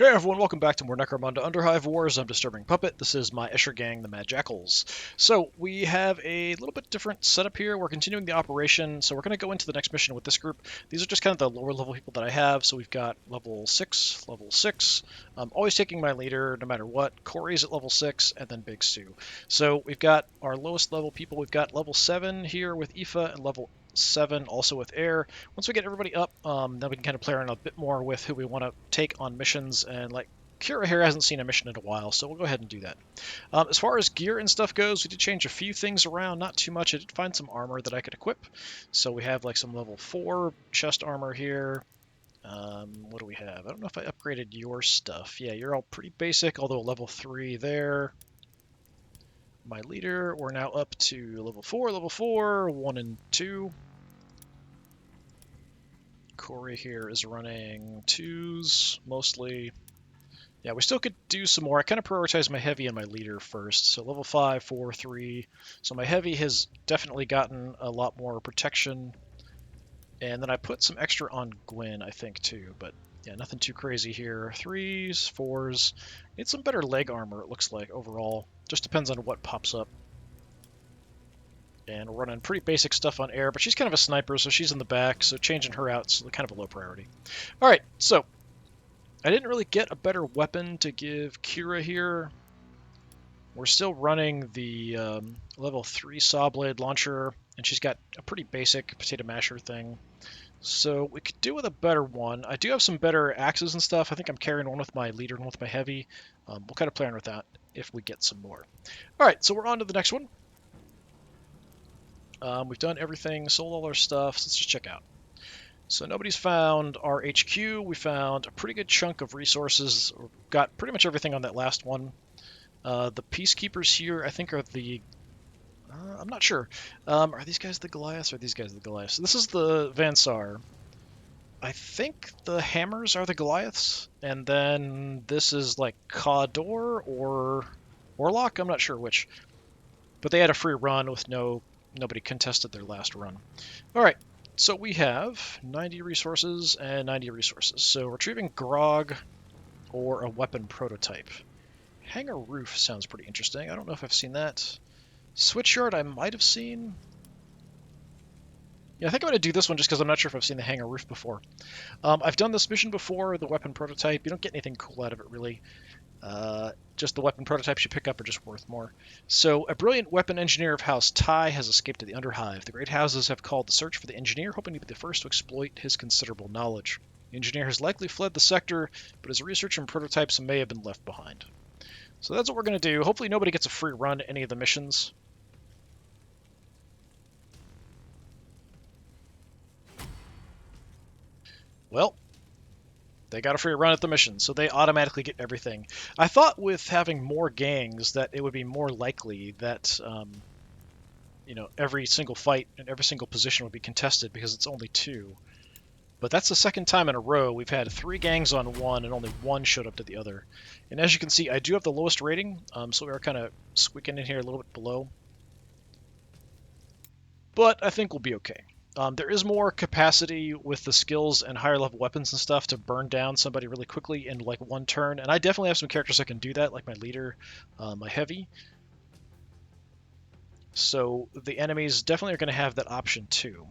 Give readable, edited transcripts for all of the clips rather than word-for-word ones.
Hey everyone, welcome back to more Necromunda Underhive Wars. I'm DisturbingPuppet. This is my Escher gang, the Mad Jackals. So we have a little bit different setup here. We're continuing the operation, so we're going to go into the next mission with this group. These are just kind of the lower level people that I have. So we've got level 6, level 6. I'm always taking my leader no matter what. Corey's at level 6, and then Big Sue. So we've got our lowest level people. We've got level 7 here with Aoife and level 7 also with Air. Once we get everybody up, then we can kind of play around a bit more with who we want to take on missions. And like Kira here hasn't seen a mission in a while, so we'll go ahead and do that. As far as gear and stuff goes, we did change a few things around, not too much. I did find some armor that I could equip. So we have like some level 4 chest armor here. What do we have? I don't know if I upgraded your stuff. Yeah, you're all pretty basic, although level 3 there. My leader, we're now up to level 4, 1 and 2. Corey here is running 2s, mostly. Yeah, we still could do some more. I kind of prioritize my heavy and my leader first. So level 5, 4, 3. So my heavy has definitely gotten a lot more protection. And then I put some extra on Gwen, I think, too. But yeah, nothing too crazy here. 3s, 4s. Need some better leg armor, it looks like, overall. Just depends on what pops up. And we're running pretty basic stuff on Air, but she's kind of a sniper, so she's in the back, so changing her out is kind of a low priority. Alright, so I didn't really get a better weapon to give Kira here. We're still running the level 3 saw blade launcher, and she's got a pretty basic potato masher thing. So we could do with a better one. I do have some better axes and stuff. I think I'm carrying one with my leader and one with my heavy. We'll kind of play around with that if we get some more. Alright, so we're on to the next one. We've done everything, sold all our stuff, so let's just check out. So nobody's found our HQ. We found a pretty good chunk of resources. We've got pretty much everything on that last one. The Peacekeepers here, I think, are the... I'm not sure. Are these guys the Goliaths or are these guys the Goliaths? So this is the Vansar. I think the Hammers are the Goliaths. And then this is like Khador or Orlok. I'm not sure which. But they had a free run with nobody contested their last run. All right, so we have 90 resources and 90 resources. So retrieving grog or a weapon prototype. Hangar roof sounds pretty interesting. I don't know if I've seen that. Switchyard I might have seen. Yeah, I think I'm going to do this one just because I'm not sure if I've seen the hangar roof before. I've done this mission before, the weapon prototype. You don't get anything cool out of it, really. Just the weapon prototypes you pick up are just worth more. So, a brilliant weapon engineer of House Tai has escaped to the Underhive. The great houses have called the search for the engineer, hoping to be the first to exploit his considerable knowledge. The engineer has likely fled the sector, but his research and prototypes may have been left behind. So that's what we're going to do. Hopefully nobody gets a free run at any of the missions. Well, they got a free run at the mission, so they automatically get everything. I thought with having more gangs that it would be more likely that, every single fight and every single position would be contested because it's only 2. But that's the second time in a row we've had 3 gangs on one and only 1 showed up to the other. And as you can see, I do have the lowest rating, so we are kind of squeaking in here a little bit below. But I think we'll be okay. There is more capacity with the skills and higher level weapons and stuff to burn down somebody really quickly in like 1 turn, and I definitely have some characters that can do that, like my leader, my heavy. So the enemies definitely are going to have that option too,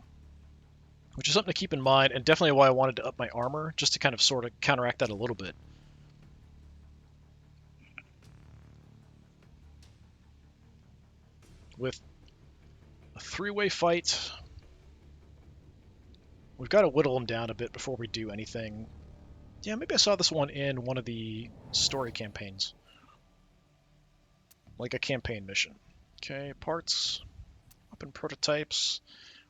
which is something to keep in mind, and definitely why I wanted to up my armor, just to kind of sort of counteract that a little bit. With a 3-way fight, we've got to whittle them down a bit before we do anything. Yeah, maybe I saw this one in one of the story campaigns. Like a campaign mission. Okay, parts, weapon prototypes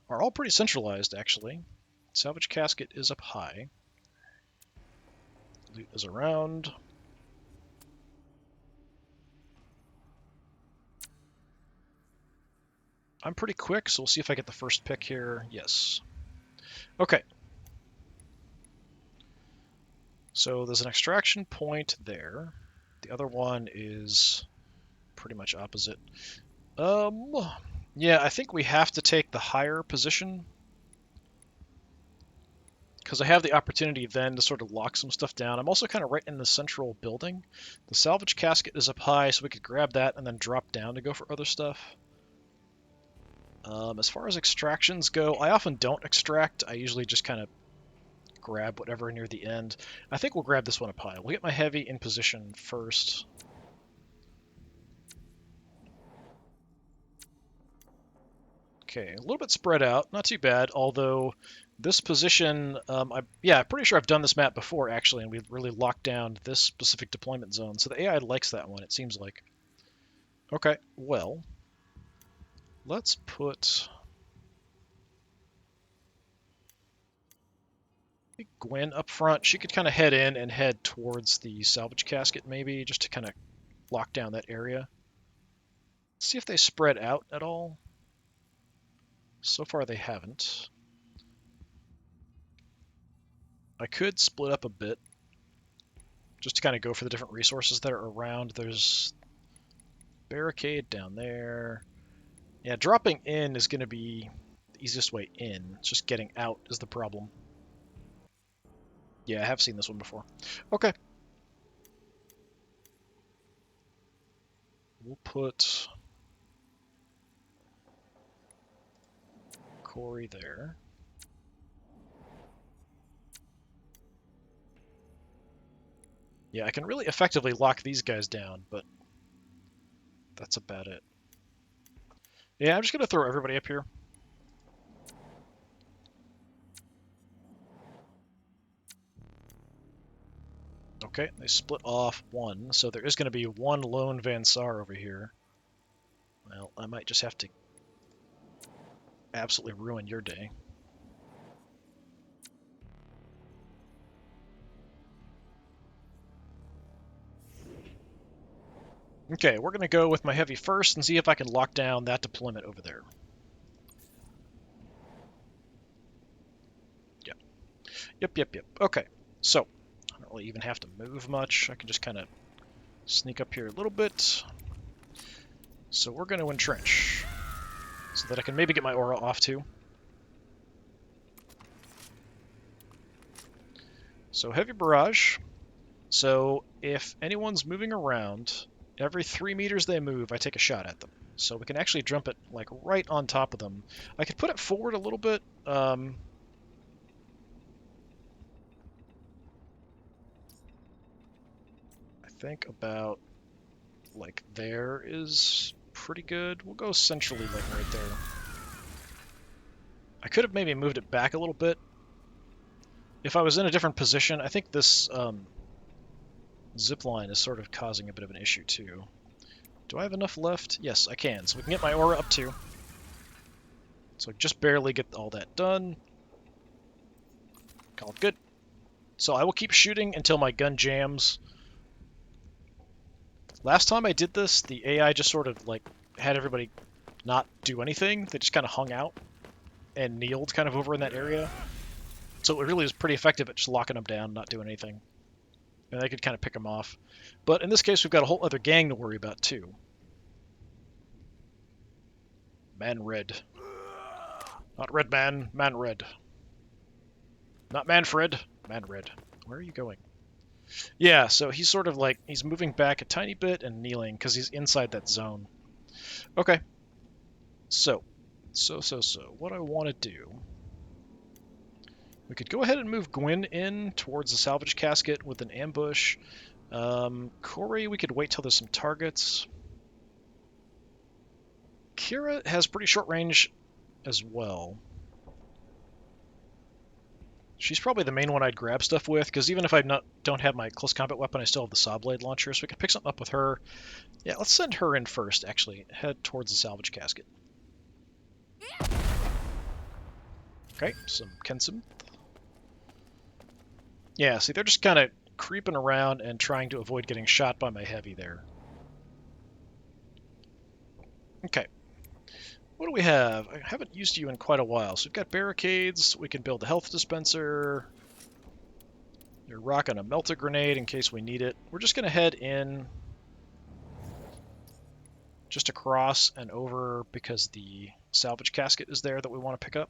are all pretty centralized, actually. Salvage casket is up high. Loot is around. I'm pretty quick, so we'll see if I get the first pick here. Yes. Okay. So there's an extraction point there. The other one is pretty much opposite. Yeah, I think we have to take the higher position because I have the opportunity then to sort of lock some stuff down. I'm also kind of right in the central building. The salvage casket is up high, so we could grab that and then drop down to go for other stuff. As far as extractions go, I often don't extract. I usually just kind of grab whatever near the end. I think we'll grab this one up high. We'll get my heavy in position first. Okay, a little bit spread out, not too bad, although this position, I'm pretty sure I've done this map before, actually, and we've really locked down this specific deployment zone, so the AI likes that one, it seems like. Okay, well, let's put Gwen up front. She could kind of head in and head towards the salvage casket, maybe, just to kind of lock down that area. Let's see if they spread out at all. So far, they haven't. I could split up a bit, just to kind of go for the different resources that are around. There's barricade down there. Yeah, dropping in is going to be the easiest way in. It's just getting out is the problem. Yeah, I have seen this one before. Okay. We'll put Corey there. Yeah, I can really effectively lock these guys down, but that's about it. Yeah, I'm just going to throw everybody up here. Okay, they split off one, so there is going to be one lone Van Saar over here. Well, I might just have to absolutely ruin your day. Okay, we're going to go with my heavy first and see if I can lock down that deployment over there. Yep. Okay, so I don't really even have to move much. I can just kind of sneak up here a little bit. So we're going to entrench so that I can maybe get my aura off too. So heavy barrage. So if anyone's moving around, every 3 meters they move, I take a shot at them. So we can actually jump it like right on top of them. I could put it forward a little bit. I think about like there is pretty good. We'll go centrally like right there. I could have maybe moved it back a little bit. If I was in a different position, I think this zip line is sort of causing a bit of an issue too. Do I have enough left? Yes, I can. So we can get my aura up too. So just barely get all that done. Call it good. So I will keep shooting until my gun jams. Last time I did this, the AI just sort of like had everybody not do anything. They just kind of hung out and kneeled kind of over in that area. So it really was pretty effective at just locking them down, not doing anything. And they could kind of pick them off. But in this case, we've got a whole other gang to worry about too. Man Red. Not Red Man, Man Red. Not Manfred, Man Red. Where are you going? Yeah, so he's sort of like, he's moving back a tiny bit and kneeling because he's inside that zone. Okay. So, what I want to do... We could go ahead and move Gwyn in towards the salvage casket with an ambush. Corey, we could wait till there's some targets. Kira has pretty short range as well. She's probably the main one I'd grab stuff with, because even if I don't have my close combat weapon, I still have the saw blade launcher, so we could pick something up with her. Yeah, let's send her in first, actually. Head towards the salvage casket. Okay, some Kensum. Yeah, see, they're just kind of creeping around and trying to avoid getting shot by my heavy there. Okay. What do we have? I haven't used you in quite a while. So we've got barricades. We can build a health dispenser. You're rocking a melter grenade in case we need it. We're just going to head in just across and over because the salvage casket is there that we want to pick up.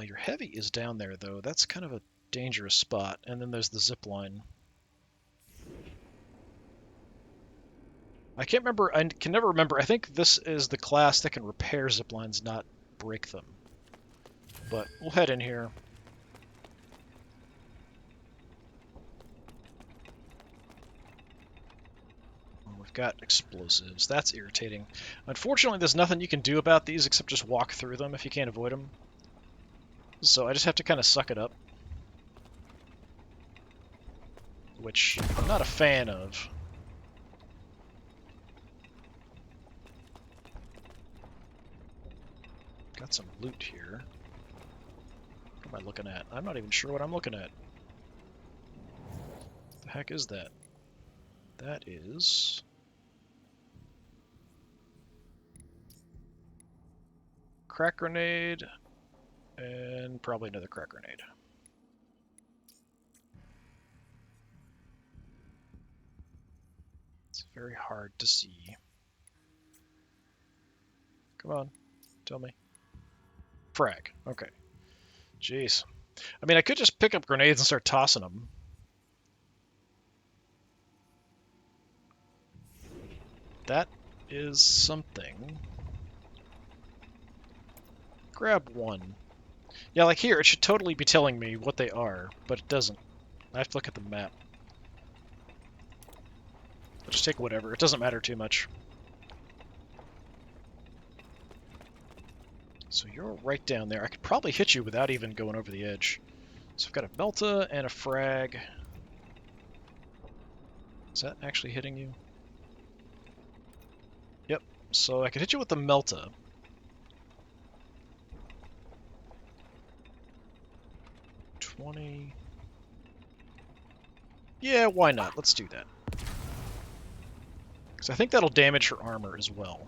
Your heavy is down there, though. That's kind of a dangerous spot. And then there's the zip line. I can't remember. I can never remember. I think this is the class that can repair zip lines, not break them. But we'll head in here. We've got explosives. That's irritating. Unfortunately, there's nothing you can do about these except just walk through them if you can't avoid them. So I just have to kind of suck it up. Which I'm not a fan of. Got some loot here. What am I looking at? I'm not even sure what I'm looking at. What the heck is that? That is... crack grenade, and probably another crack grenade. It's very hard to see. Come on, tell me. Frag, okay. Jeez. I mean, I could just pick up grenades and start tossing them. That is something. Grab one. Yeah, like here, it should totally be telling me what they are, but it doesn't. I have to look at the map. I'll just take whatever. It doesn't matter too much. So you're right down there. I could probably hit you without even going over the edge. So I've got a Melta and a frag. Is that actually hitting you? Yep. So I could hit you with the Melta. Yeah, why not? Let's do that. Because I think that'll damage her armor as well.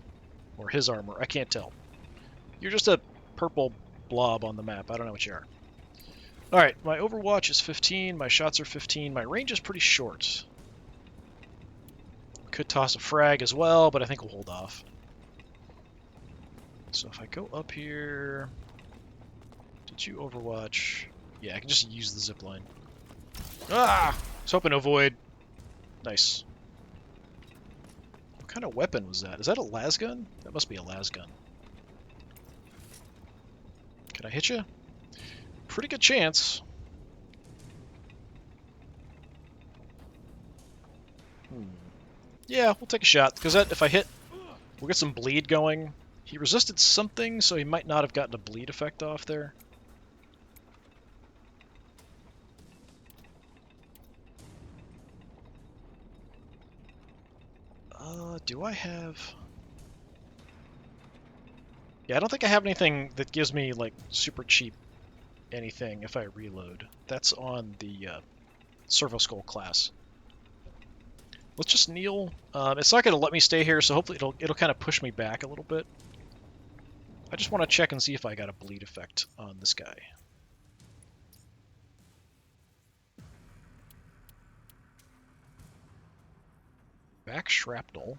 Or his armor. I can't tell. You're just a purple blob on the map. I don't know what you are. Alright, my overwatch is 15. My shots are 15. My range is pretty short. Could toss a frag as well, but I think we'll hold off. So if I go up here... Did you overwatch? Yeah, I can just use the zipline. Ah! I was hoping to avoid. Nice. What kind of weapon was that? Is that a lasgun? That must be a lasgun. Can I hit you? Pretty good chance. Yeah, we'll take a shot, because if I hit, we'll get some bleed going. He resisted something, so he might not have gotten a bleed effect off there. Do I have... Yeah, I don't think I have anything that gives me, like, super cheap anything if I reload. That's on the Servo Skull class. Let's just kneel. It's not going to let me stay here, so hopefully it'll kind of push me back a little bit. I just want to check and see if I got a bleed effect on this guy. Back shrapnel.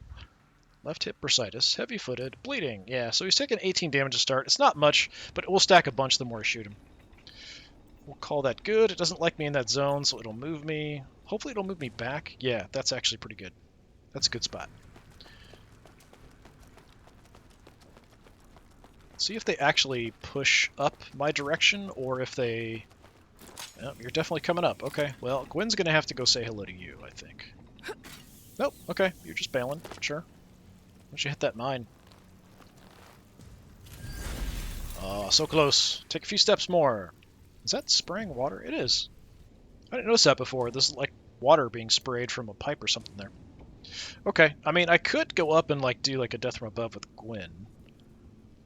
Left hip bursitis. Heavy-footed. Bleeding. Yeah, so he's taking 18 damage to start. It's not much, but it will stack a bunch the more I shoot him. We'll call that good. It doesn't like me in that zone, so it'll move me. Hopefully it'll move me back. Yeah, that's actually pretty good. That's a good spot. See if they actually push up my direction, or if they... Oh, you're definitely coming up. Okay, well, Gwen's going to have to go say hello to you, I think. Nope, okay, you're just bailing. Sure. Once you hit that mine. Oh, so close. Take a few steps more. Is that spraying water? It is. I didn't notice that before. There's like water being sprayed from a pipe or something there. Okay, I mean, I could go up and like do like a death from above with Gwen.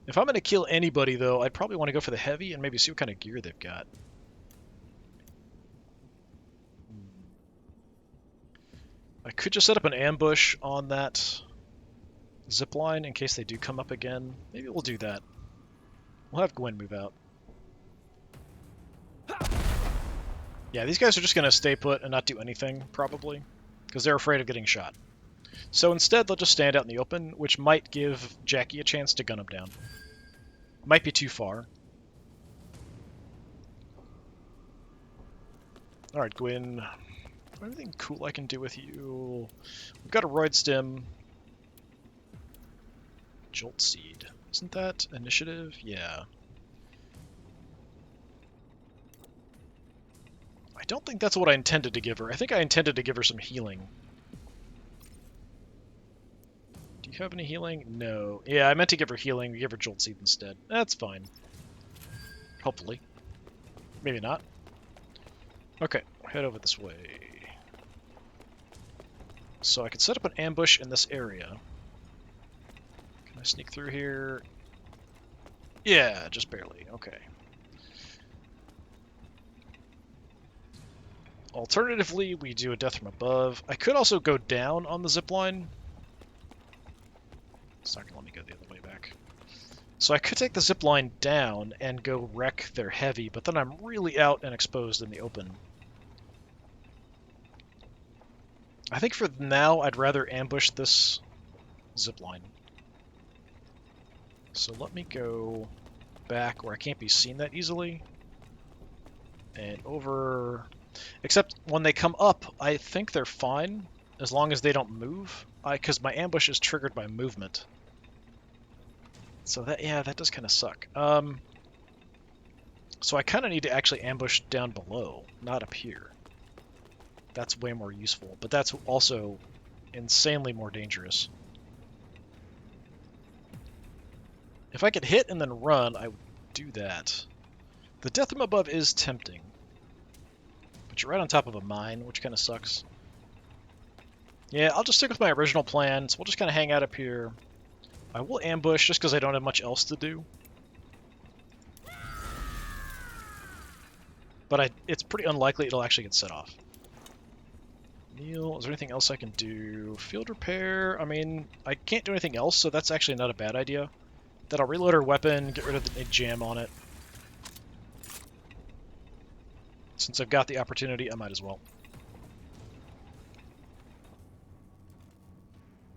If I'm going to kill anybody, though, I'd probably want to go for the heavy and maybe see what kind of gear they've got. I could just set up an ambush on that zipline in case they do come up again. Maybe we'll do that. We'll have Gwen move out. Yeah, these guys are just going to stay put and not do anything, probably, because they're afraid of getting shot. So instead, they'll just stand out in the open, which might give Jackie a chance to gun him down. Might be too far. Alright, Gwyn. Anything cool I can do with you? We've got a Roid Stim. Jolt Seed. Isn't that initiative? Yeah. I don't think that's what I intended to give her. I think I intended to give her some healing. Do you have any healing? No. Yeah, I meant to give her healing. We give her Jolt Seed instead. That's fine. Hopefully. Maybe not. Okay, head over this way. So I could set up an ambush in this area. Can I sneak through here? Yeah, just barely. Okay. Alternatively, we do a death from above. I could also go down on the zipline. It's not going to let me go the other way back. So I could take the zipline down and go wreck their heavy, but then I'm really out and exposed in the open. I think for now, I'd rather ambush this zipline. So let me go back where I can't be seen that easily. And over... Except when they come up, I think they're fine, as long as they don't move. Because my ambush is triggered by movement. So that, yeah, that does kind of suck. So I kind of need to actually ambush down below, not up here. That's way more useful, but that's also insanely more dangerous. If I could hit and then run, I would do that. The death from above is tempting. But you're right on top of a mine, which kind of sucks. Yeah, I'll just stick with my original plan, so we'll just kind of hang out up here. I will ambush just because I don't have much else to do. But it's pretty unlikely it'll actually get set off. Neil, is there anything else I can do? Field repair, I mean, I can't do anything else, so that's actually not a bad idea. Then I'll reload her weapon, get rid of the jam on it. Since I've got the opportunity, I might as well.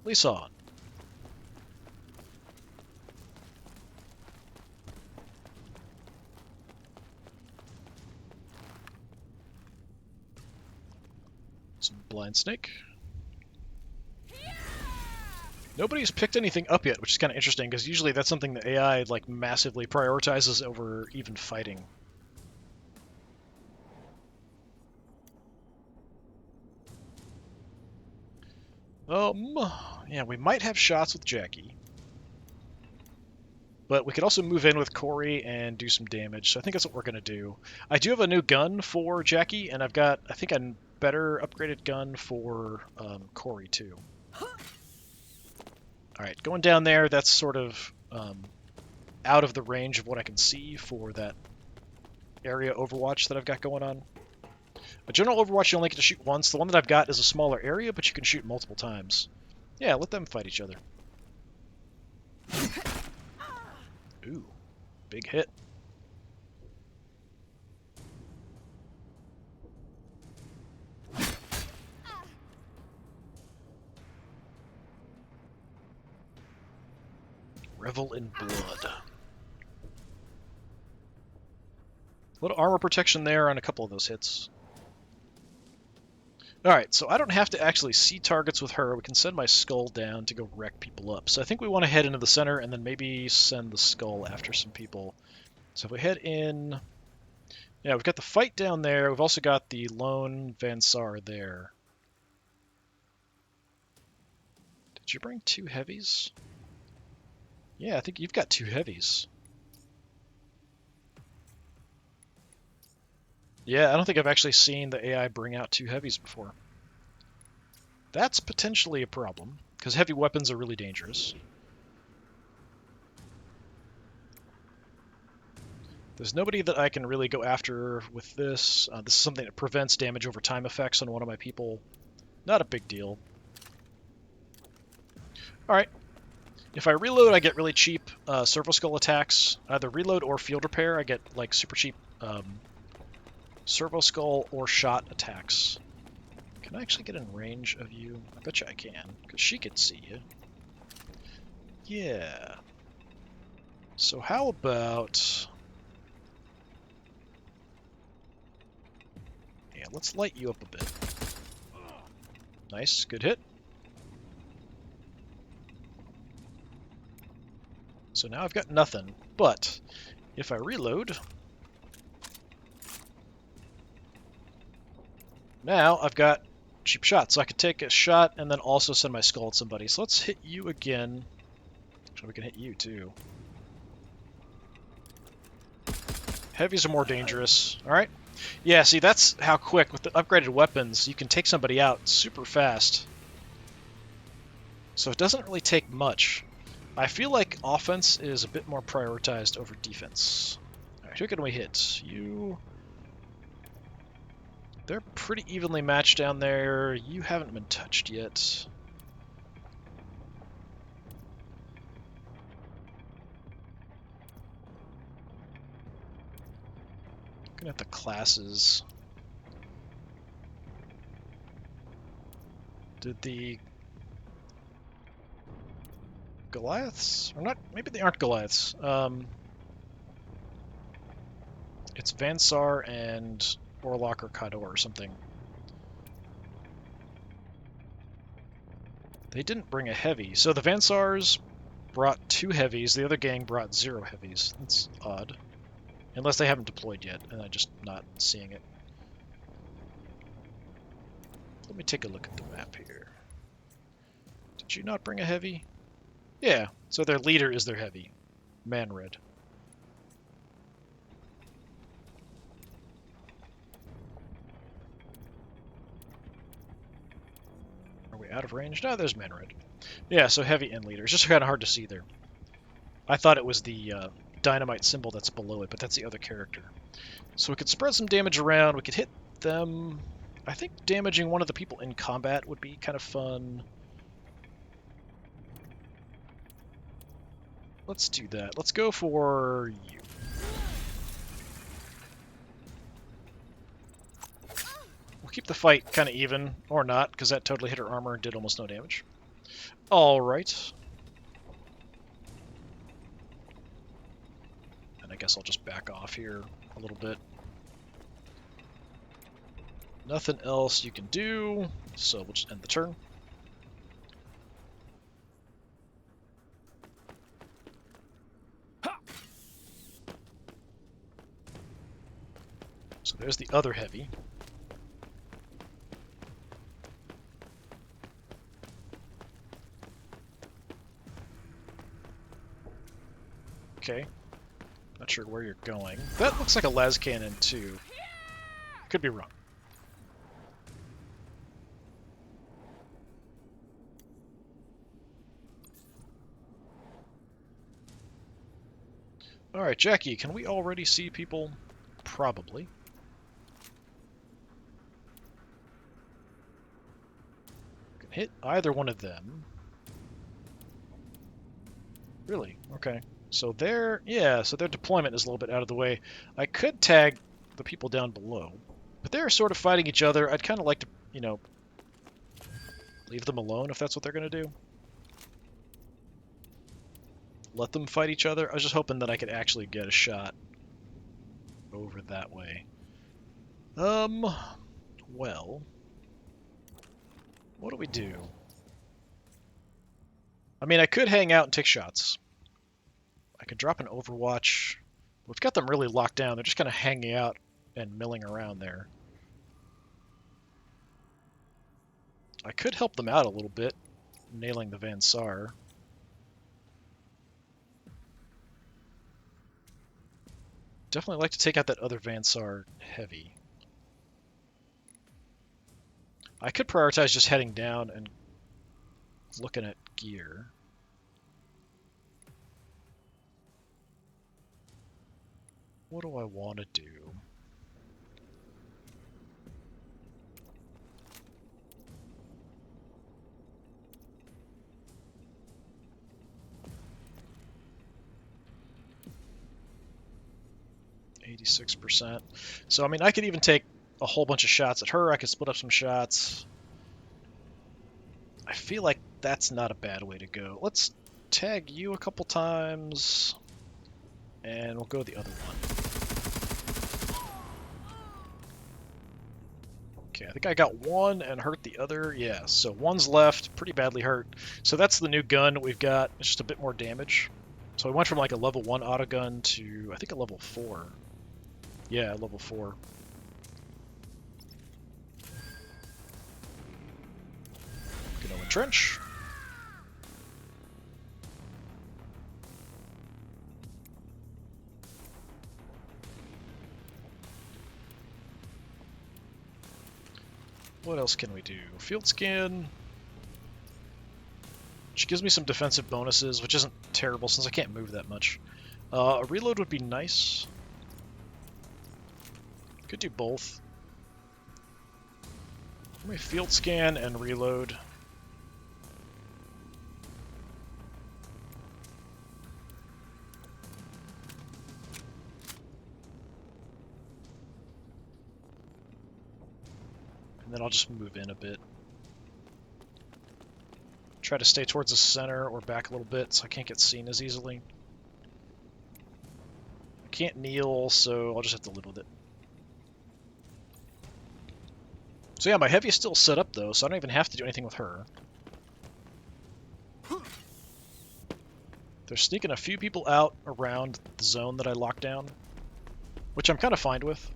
Lisan. Some blind snake. Nobody's picked anything up yet, which is kind of interesting, because usually that's something the AI like massively prioritizes over even fighting. Yeah, we might have shots with Jackie. But we could also move in with Corey and do some damage, so I think that's what we're going to do. I do have a new gun for Jackie, and I've got, I think, a better upgraded gun for Corey, too. Alright, going down there, that's sort of out of the range of what I can see for that area Overwatch that I've got going on. A general Overwatch, you only get to shoot once. The one that I've got is a smaller area, but you can shoot multiple times. Yeah, let them fight each other. Ooh, big hit. Revel in blood. A little armor protection there on a couple of those hits. Alright, so I don't have to actually see targets with her. We can send my skull down to go wreck people up. So I think we want to head into the center and then maybe send the skull after some people. So if we head in... Yeah, we've got the fight down there. We've also got the lone Van Sar there. Did you bring 2 heavies? Yeah, I think you've got 2 heavies. Yeah, I don't think I've actually seen the AI bring out 2 heavies before. That's potentially a problem, because heavy weapons are really dangerous. There's nobody that I can really go after with this. This is something that prevents damage over time effects on one of my people. Not a big deal. Alright. If I reload, I get really cheap Servo Skull attacks. Either reload or field repair, I get like super cheap Servo Skull or shot attacks. Can I actually get in range of you? I bet you I can, because she could see you. Yeah. So how about... Yeah, let's light you up a bit. Nice, good hit. So now I've got nothing, but if I reload, now I've got cheap shots, so I could take a shot and then also send my skull at somebody. So let's hit you again. Actually, we can hit you too. Heavies are more dangerous. Alright. Yeah, see, that's how quick, with the upgraded weapons, you can take somebody out super fast. So it doesn't really take much. I feel like offense is a bit more prioritized over defense. Alright, who can we hit? You... They're pretty evenly matched down there. You haven't been touched yet. Looking at the classes. Did the Goliaths? Or not, maybe they aren't Goliaths. It's Vansar and Orlok or Kador or something. They didn't bring a heavy. So the Vansars brought 2 heavies, the other gang brought 0 heavies. That's odd. Unless they haven't deployed yet, and I'm just not seeing it. Let me take a look at the map here. Did you not bring a heavy? Yeah, so their leader is their heavy. Manred. Are we out of range? No, there's Manred. Yeah, so heavy and leader. It's just kind of hard to see there. I thought it was the dynamite symbol that's below it, but that's the other character. So we could spread some damage around. We could hit them. I think damaging one of the people in combat would be kind of fun. Let's do that. Let's go for you. We'll keep the fight kind of even, or not, because that totally hit her armor and did almost no damage. Alright. And I guess I'll just back off here a little bit. Nothing else you can do, so we'll just end the turn. So there's the other heavy. Okay. Not sure where you're going. That looks like a las cannon too. Could be wrong. Alright, Jackie, can we already see people? Probably. Can hit either one of them. Really? Okay. So their deployment is a little bit out of the way. I could tag the people down below, but they're sort of fighting each other. I'd kind of like to, you know, leave them alone if that's what they're going to do. Let them fight each other. I was just hoping that I could actually get a shot over that way. Well, what do we do? I mean, I could hang out and take shots. I could drop an Overwatch. We've got them really locked down. They're just kind of hanging out and milling around there. I could help them out a little bit, nailing the Vansar. Definitely like to take out that other Vansar heavy. I could prioritize just heading down and looking at gear. What do I want to do? %. So, I mean, I could even take a whole bunch of shots at her. I could split up some shots. I feel like that's not a bad way to go. Let's tag you a couple times, and we'll go the other one. Okay, I think I got one and hurt the other. Yeah, so one's left, pretty badly hurt. So that's the new gun we've got. It's just a bit more damage. So I went from like a level 1 auto gun to, I think, a level 4. Yeah, level 4. Gonna entrench. What else can we do? Field scan. Which gives me some defensive bonuses, which isn't terrible since I can't move that much. A reload would be nice. Could do both. Let me field scan and reload. And then I'll just move in a bit. Try to stay towards the center or back a little bit so I can't get seen as easily. I can't kneel, so I'll just have to live with it. So yeah, my heavy is still set up though, so I don't even have to do anything with her. They're sneaking a few people out around the zone that I locked down, which I'm kind of fine with.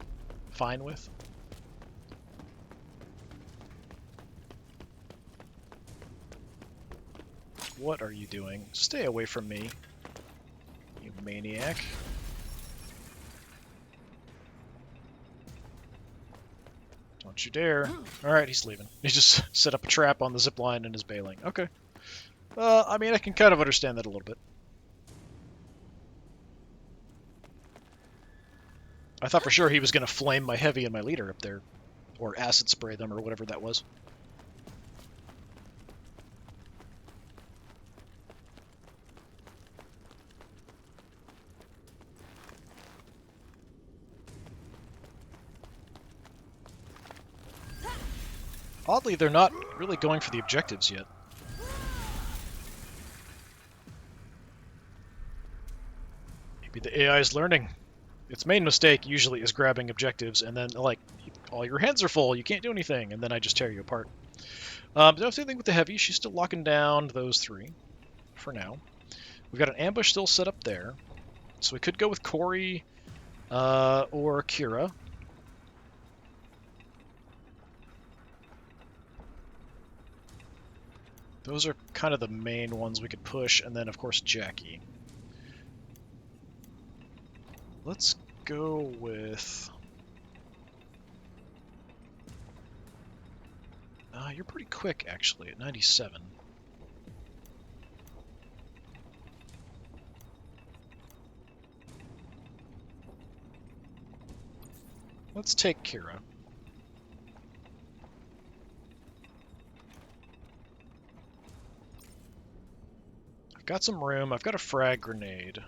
What are you doing? Stay away from me, you maniac. Don't you dare. Alright, he's leaving. He just set up a trap on the zipline and is bailing. Okay. I mean, I can kind of understand that a little bit. I thought for sure he was going to flame my heavy and my leader up there. Or acid spray them, or whatever that was. Oddly, they're not really going for the objectives yet. Maybe the AI is learning. Its main mistake usually is grabbing objectives, and then, like, all your hands are full, you can't do anything, and then I just tear you apart. The same thing with the heavy. She's still locking down those three, for now. We've got an ambush still set up there, so we could go with Corey or Kira. Those are kind of the main ones we could push, and then, of course, Jackie. Let's go with... you're pretty quick, actually, at 97. Let's take Kira. I've got some room. I've got a frag grenade.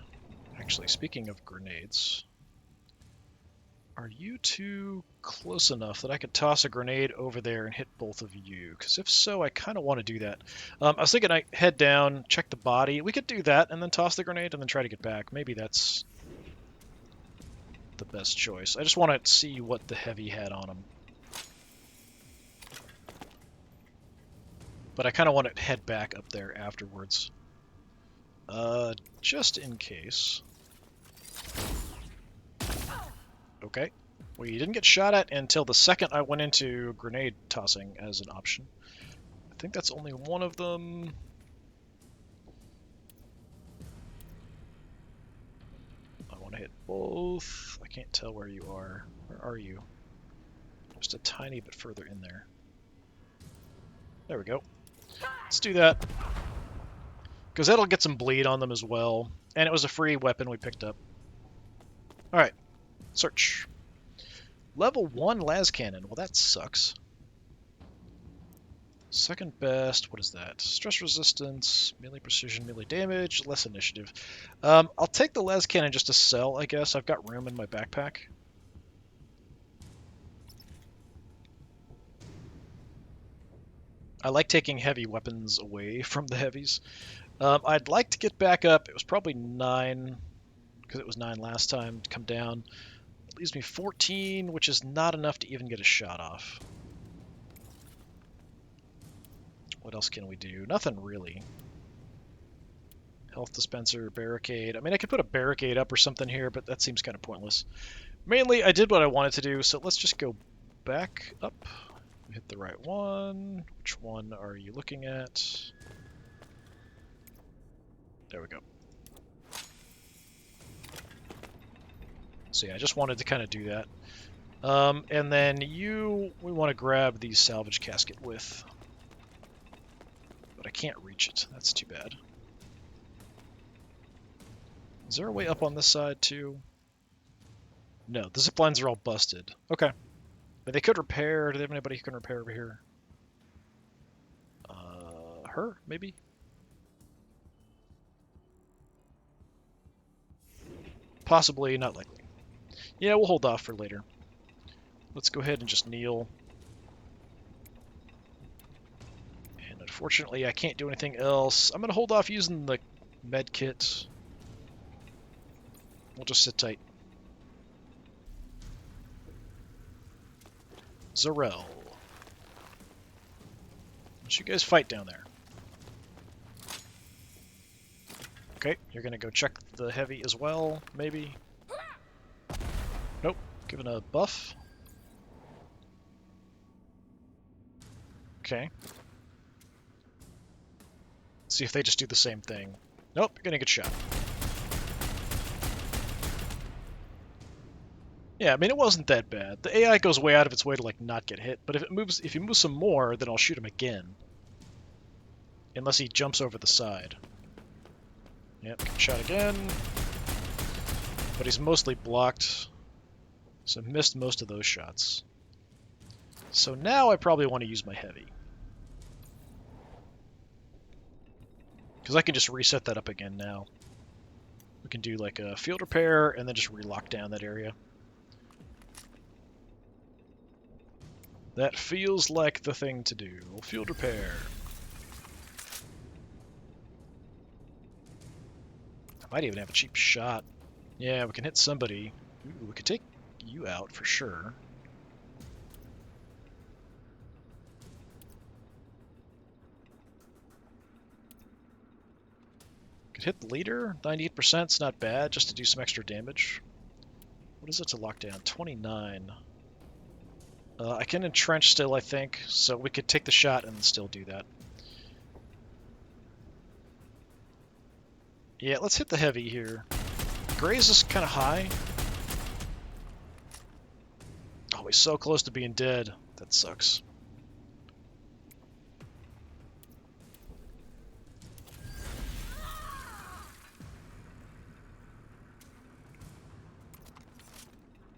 Actually, speaking of grenades, are you two close enough that I could toss a grenade over there and hit both of you? Because if so, I kind of want to do that. I was thinking I head down, check the body. We could do that and then toss the grenade and then try to get back. Maybe that's the best choice. I just want to see what the heavy had on him. But I kind of want to head back up there afterwards. Just in case. Okay. We didn't get shot at until the second I went into grenade tossing as an option. I think that's only one of them. I want to hit both. I can't tell where you are. Where are you? Just a tiny bit further in there. There we go. Let's do that. Because that'll get some bleed on them as well. And it was a free weapon we picked up. Alright. Search. Level 1 las cannon. Well, that sucks. Second best. What is that? Stress resistance, melee precision, melee damage, less initiative. I'll take the las cannon just to sell, I guess. I've got room in my backpack. I like taking heavy weapons away from the heavies. I'd like to get back up. It was probably 9, because it was 9 last time, to come down. It leaves me 14, which is not enough to even get a shot off. What else can we do? Nothing really. Health dispenser, barricade. I mean, I could put a barricade up or something here, but that seems kind of pointless. Mainly, I did what I wanted to do, so let's just go back up. Hit the right one. Which one are you looking at? There we go. So yeah, I just wanted to kind of do that. And then we want to grab the salvage casket with. But I can't reach it. That's too bad. Is there a way up on this side too? No, the zip lines are all busted. Okay. But they could repair. Do they have anybody who can repair over here? Her, maybe? Possibly, not likely. Yeah, we'll hold off for later. Let's go ahead and just kneel. And unfortunately, I can't do anything else. I'm going to hold off using the med kit. We'll just sit tight. Zarel. Don't you guys fight down there. Okay, you're going to go check the heavy as well, maybe? Nope, given a buff. Okay. See if they just do the same thing. Nope, you're gonna get shot. Yeah, I mean, it wasn't that bad. The AI goes way out of its way to, like, not get hit, but if he moves some more, then I'll shoot him again. Unless he jumps over the side. Yep, get shot again. But he's mostly blocked, so I missed most of those shots. So now I probably want to use my heavy. Because I can just reset that up again now. We can do like a field repair and then just relock down that area. That feels like the thing to do. Field repair. I might even have a cheap shot. Yeah, we can hit somebody. Ooh, we could take you out for sure. Could hit the leader. 98% is not bad, just to do some extra damage. What is it to lock down? 29. I can entrench still, I think, so we could take the shot and still do that. Yeah, let's hit the heavy here. Graze is kind of high. Oh, he's so close to being dead. That sucks.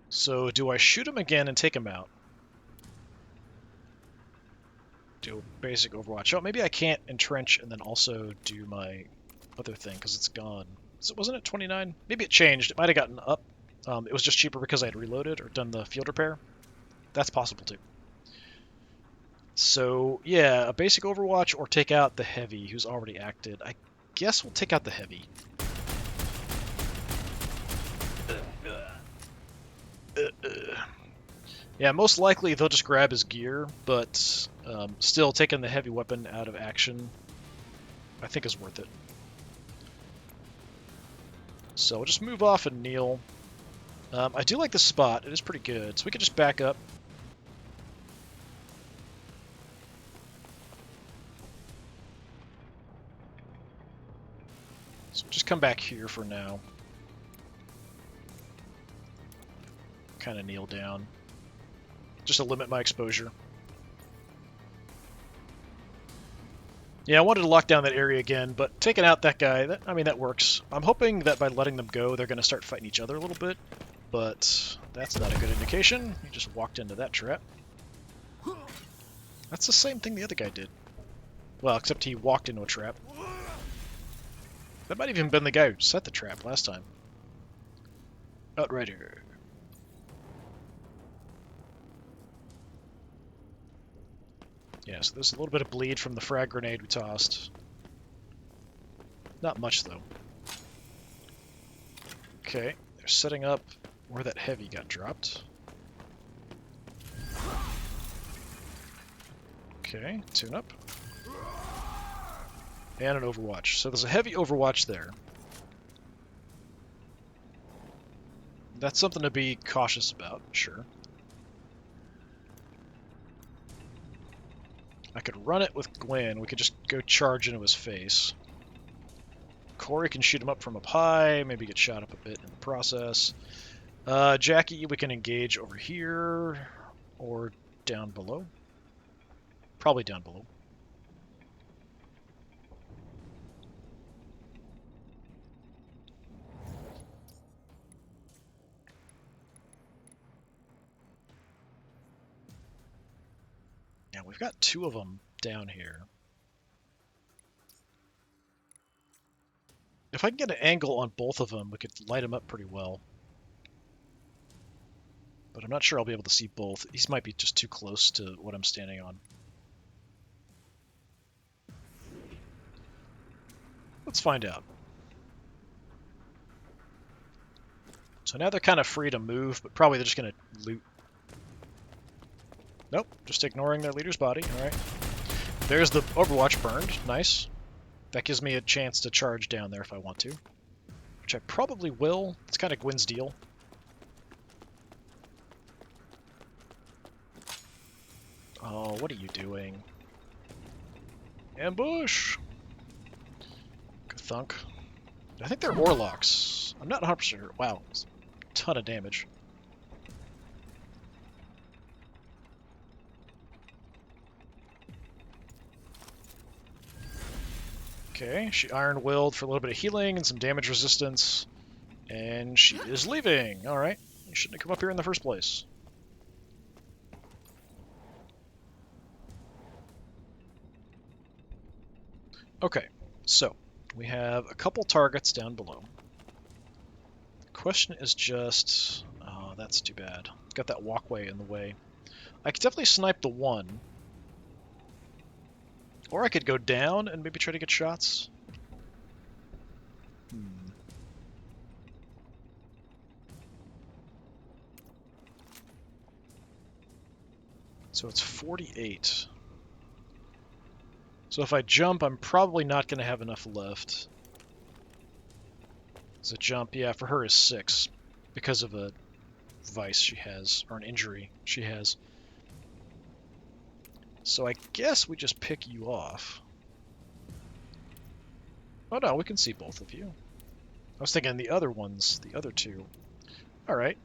So, do I shoot him again and take him out? Do basic Overwatch. Oh, maybe I can't entrench and then also do my other thing because it's gone. So wasn't it 29? Maybe it changed. It might have gotten up. It was just cheaper because I had reloaded or done the field repair. That's possible too. So yeah, a basic Overwatch or take out the heavy who's already acted. I guess we'll take out the heavy. Yeah, most likely they'll just grab his gear, but still taking the heavy weapon out of action I think is worth it. So we'll just move off and kneel. I do like this spot. It is pretty good. So we can just back up. So we'll just come back here for now. Kind of kneel down. Just to limit my exposure. Yeah, I wanted to lock down that area again, but taking out that guy, I mean, that works. I'm hoping that by letting them go, they're going to start fighting each other a little bit, but that's not a good indication. He just walked into that trap. That's the same thing the other guy did. Well, except he walked into a trap. That might have even been the guy who set the trap last time. Outrider. Yeah, so there's a little bit of bleed from the frag grenade we tossed. Not much, though. Okay, they're setting up where that heavy got dropped. Okay, tune up. And an overwatch. So there's a heavy overwatch there. That's something to be cautious about, sure. I could run it with Gwen. We could just go charge into his face. Corey can shoot him up from up high, maybe get shot up a bit in the process. Jackie, we can engage over here or down below. Probably down below. Yeah, we've got two of them down here. If I can get an angle on both of them, we could light them up pretty well. But I'm not sure I'll be able to see both. These might be just too close to what I'm standing on. Let's find out. So now they're kind of free to move, but probably they're just going to loot. Nope, just ignoring their leader's body. All right. There's the Overwatch burned. Nice. That gives me a chance to charge down there if I want to, which I probably will. It's kind of Gwen's deal. Oh, what are you doing? Ambush! Thunk. I think they're Orlocks. I'm not 100% sure. Wow, a ton of damage. Okay, she iron-willed for a little bit of healing and some damage resistance. And she is leaving. Alright, you shouldn't have come up here in the first place. Okay, so we have a couple targets down below. The question is just... Oh, that's too bad. Got that walkway in the way. I could definitely snipe the one. Or I could go down and maybe try to get shots. So it's 48. So if I jump, I'm probably not going to have enough left. So jump, yeah, for her is 6. Because of a vice she has, or an injury she has. So I guess we just pick you off. Oh no, we can see both of you. I was thinking the other ones, the other two. Alright,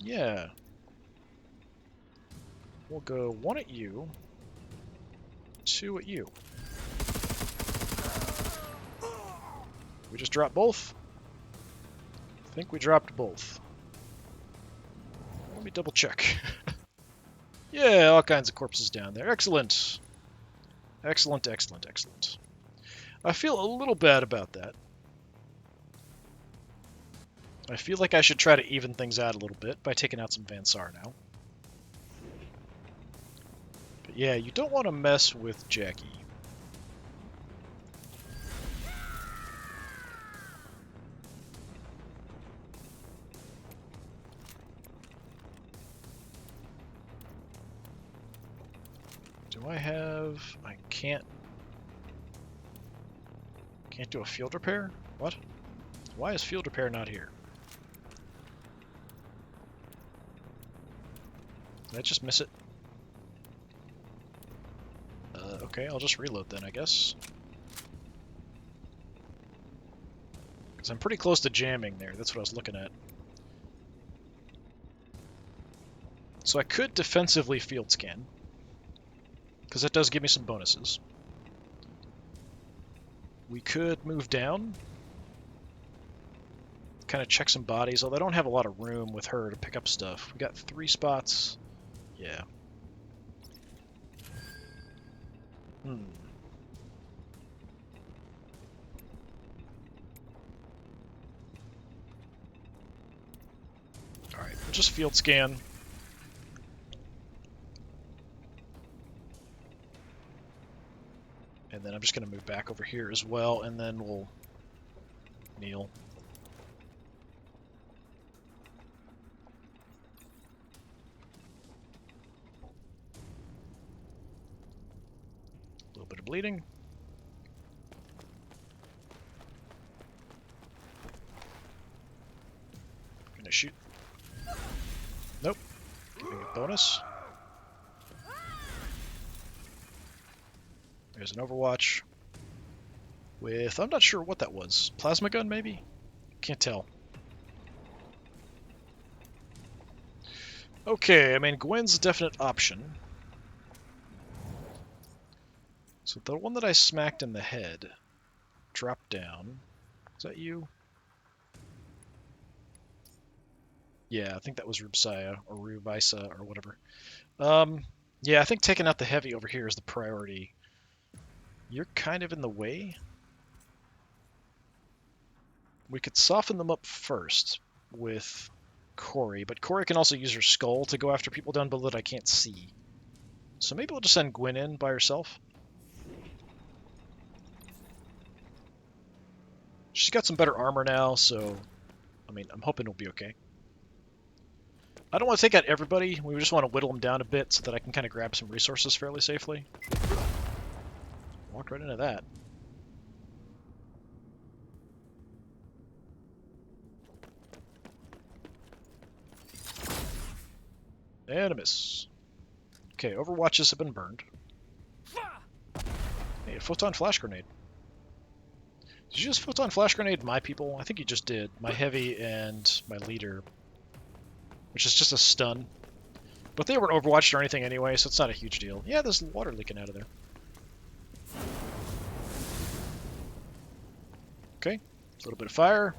yeah. We'll go 1 at you, 2 at you. We just dropped both? I think we dropped both. Let me double check. Yeah, all kinds of corpses down there. Excellent. Excellent, excellent, excellent. I feel a little bad about that. I feel like I should try to even things out a little bit by taking out some Van Sar now. But yeah, you don't want to mess with Jackie. Do I have... I can't do a field repair? What? Why is field repair not here? Did I just miss it? Okay, I'll just reload then, I guess. Because I'm pretty close to jamming there, that's what I was looking at. So I could defensively field scan, because that does give me some bonuses. We could move down, kind of check some bodies, although I don't have a lot of room with her to pick up stuff. We got 3 spots. Yeah. Alright, we'll just field scan. And then I'm just going to move back over here as well, and then we'll kneel. A little bit of bleeding. shoot. Nope. Giving a bonus. There's an Overwatch. With, I'm not sure what that was. Plasma gun, maybe? Can't tell. Okay, I mean, Gwen's a definite option. So the one that I smacked in the head dropped down. Is that you? Yeah, I think that was Rubsaya, or Rubisa, or whatever. Yeah, I think taking out the heavy over here is the priority. You're kind of in the way. We could soften them up first with Corey, but Corey can also use her skull to go after people down below that I can't see. So maybe we'll just send Gwen in by herself. She's got some better armor now, so I mean, I'm hoping it'll be okay. I don't want to take out everybody. We just want to whittle them down a bit so that I can kind of grab some resources fairly safely. Walked right into that. And a miss. Okay, Overwatches have been burned. Hey, a photon flash grenade. Did you just photon flash grenade my people? I think you just did. My heavy and my leader. Which is just a stun. But they weren't overwatched or anything anyway, so it's not a huge deal. Yeah, there's water leaking out of there. Okay, a little bit of fire.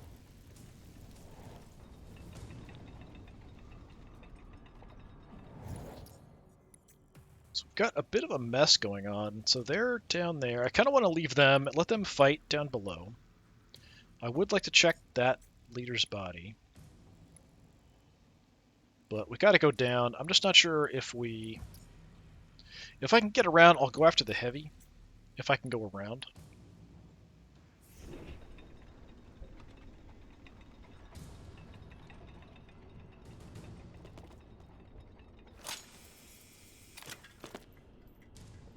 So we've got a bit of a mess going on. So they're down there. I kind of want to leave them, let them fight down below. I would like to check that leader's body. But we got to go down. I'm just not sure if we... If I can get around, I'll go after the heavy. If I can go around.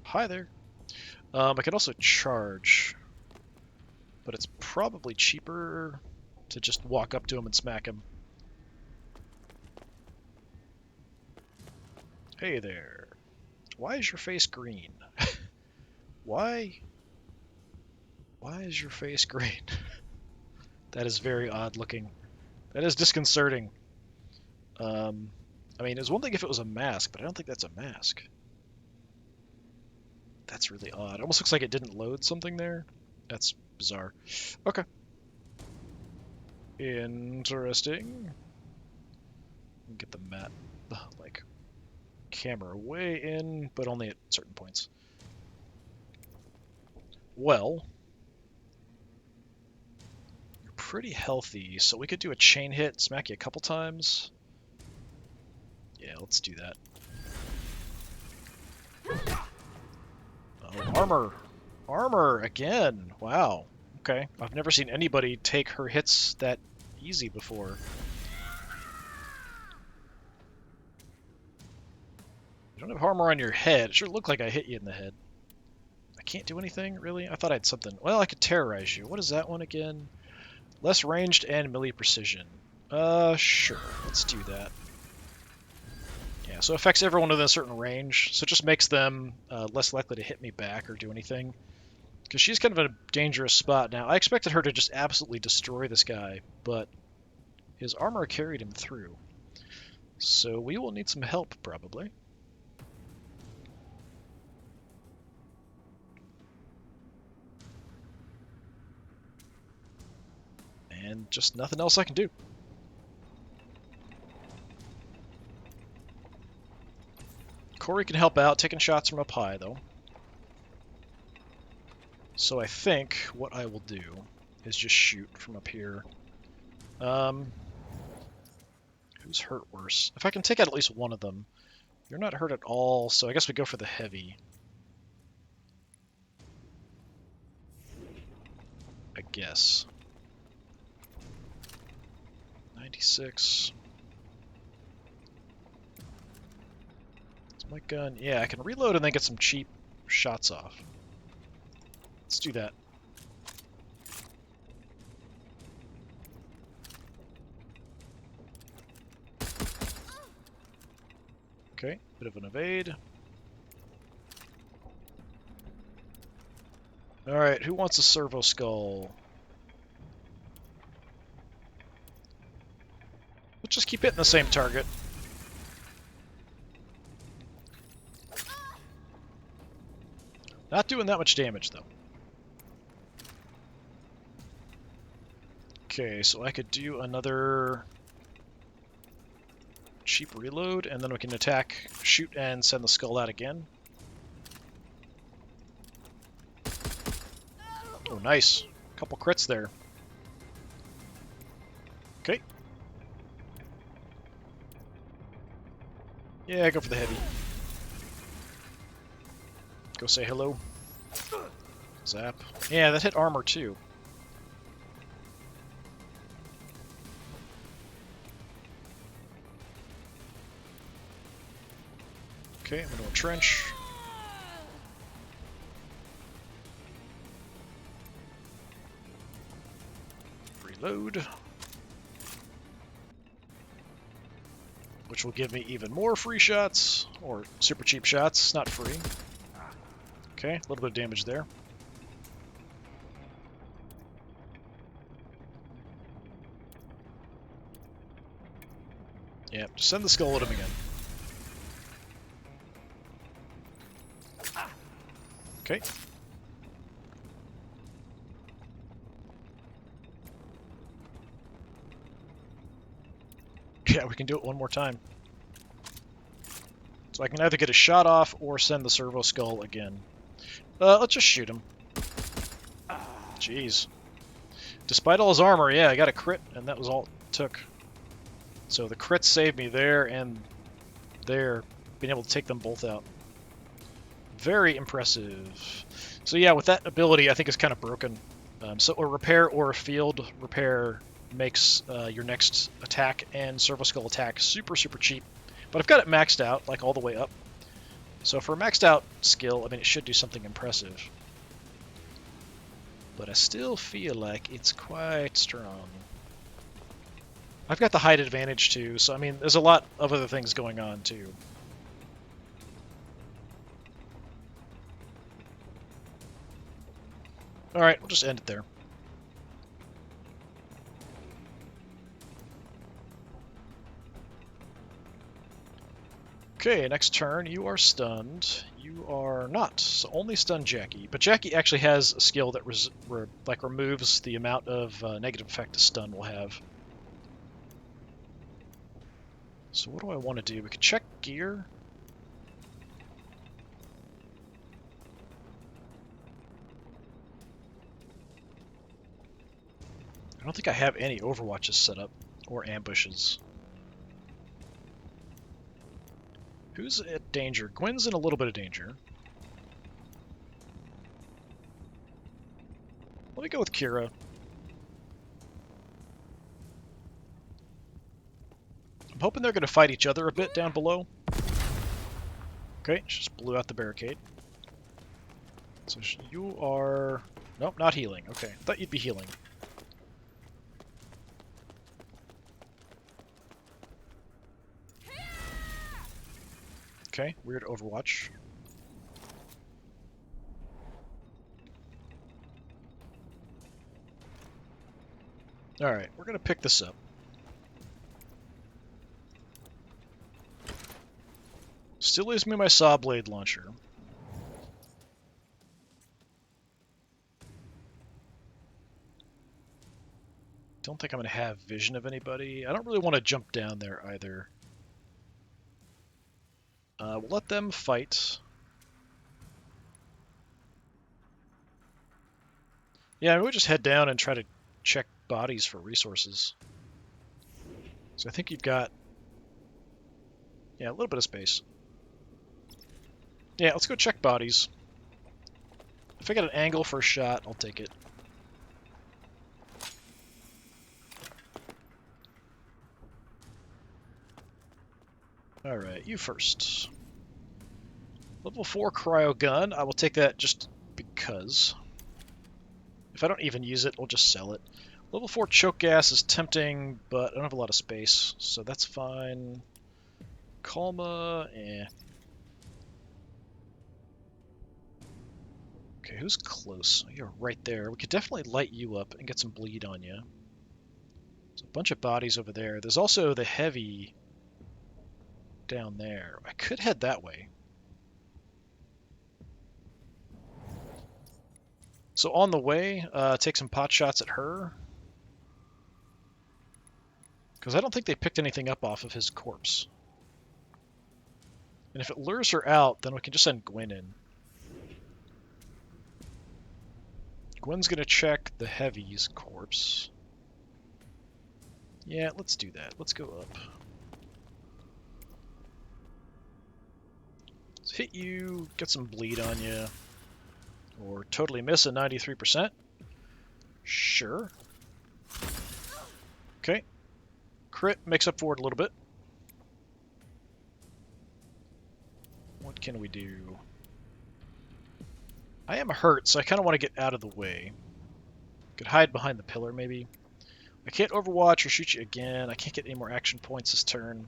Hi there. I can also charge. But it's probably cheaper to just walk up to him and smack him. Hey there. Why is your face green? Why? Why is your face green? That is very odd looking. That is disconcerting. I mean, it's one thing if it was a mask, but I don't think that's a mask. That's really odd. It almost looks like it didn't load something there. That's bizarre. Okay. Interesting. Get the mat, like, camera way in, but only at certain points. Well, you're pretty healthy, so we could do a chain hit, smack you a couple times. Yeah, let's do that. Oh, armor! Armor again! Wow. Okay. I've never seen anybody take her hits that easy before. You don't have armor on your head. It sure looked like I hit you in the head. I can't do anything, really? I thought I had something. Well, I could terrorize you. What is that one again? Less ranged and melee precision. Sure. Let's do that. Yeah, so it affects everyone within a certain range, so it just makes them less likely to hit me back or do anything. Because she's kind of in a dangerous spot now. I expected her to just absolutely destroy this guy, but his armor carried him through. So we will need some help, probably. And just nothing else I can do. Corey can help out, taking shots from up high, though. So I think what I will do is just shoot from up here. Who's hurt worse? If I can take out at least one of them. You're not hurt at all, so I guess we go for the heavy. I guess. 96. It's my gun. Yeah, I can reload and then get some cheap shots off. Let's do that. Bit of an evade. Alright, who wants a servo skull? Let's just keep hitting the same target. Not doing that much damage, though. Okay, so I could do another cheap reload, and then we can attack, shoot, and send the skull out again. Oh, nice. Couple crits there. Okay. Yeah, go for the heavy. Go say hello. Zap. Yeah, that hit armor too. Okay, I'm going to entrench. Reload. Which will give me even more free shots, or super cheap shots, not free. Okay, a little bit of damage there. Yeah, just send the skull at him again. Okay. Yeah, we can do it one more time. So I can either get a shot off or send the servo skull again. Let's just shoot him. Jeez. Despite all his armor, yeah, I got a crit, and that was all it took. So the crit saved me there and there, being able to take them both out. Very impressive. So yeah, with that ability, I think it's kind of broken. So a repair or a field repair makes your next attack and servo skull attack super, super cheap. But I've got it maxed out, like all the way up. So for a maxed out skill, I mean, it should do something impressive. But I still feel like it's quite strong. I've got the height advantage too, so I mean, there's a lot of other things going on too. Alright, we'll just end it there. Okay, next turn, you are stunned. You are not, so only stun Jackie. But Jackie actually has a skill that removes the amount of negative effect a stun will have. So what do I want to do? We could check gear. I don't think I have any overwatches set up, or ambushes. Who's at danger? Gwen's in a little bit of danger. Let me go with Kira. I'm hoping they're going to fight each other a bit down below. Okay, just blew out the barricade. So you are... Nope, not healing. Okay, thought you'd be healing. Okay, weird Overwatch. Alright, we're going to pick this up. Still leaves me my saw blade launcher. Don't think I'm going to have vision of anybody. I don't really want to jump down there either. We'll let them fight. Yeah, we'll just head down and try to check bodies for resources. So I think you've got... Yeah, a little bit of space. Yeah, let's go check bodies. If I get an angle for a shot, I'll take it. Alright, you first. Level 4 cryo gun. I will take that just because. If I don't even use it, we'll just sell it. Level 4 choke gas is tempting, but I don't have a lot of space, so that's fine. Kalma, Okay, who's close? You're right there. We could definitely light you up and get some bleed on you. There's a bunch of bodies over there. There's also the heavy down there. I could head that way. So on the way, take some pot shots at her. Because I don't think they picked anything up off of his corpse. And if it lures her out, then we can just send Gwen in. Gwen's going to check the Heavy's corpse. Yeah, let's do that. Let's go up. Let's hit you, get some bleed on you. Or totally miss at 93%. Sure. Okay. Crit makes up for it a little bit. What can we do? I am hurt, so I kind of want to get out of the way. Could hide behind the pillar, maybe. I can't overwatch or shoot you again. I can't get any more action points this turn.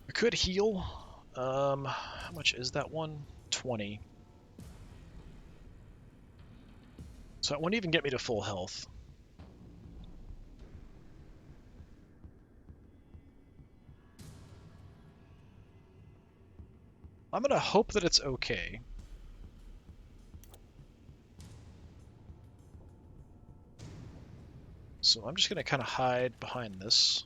I could heal. How much is that one? 20. So it won't even get me to full health. I'm going to hope that it's okay. So I'm just going to kind of hide behind this.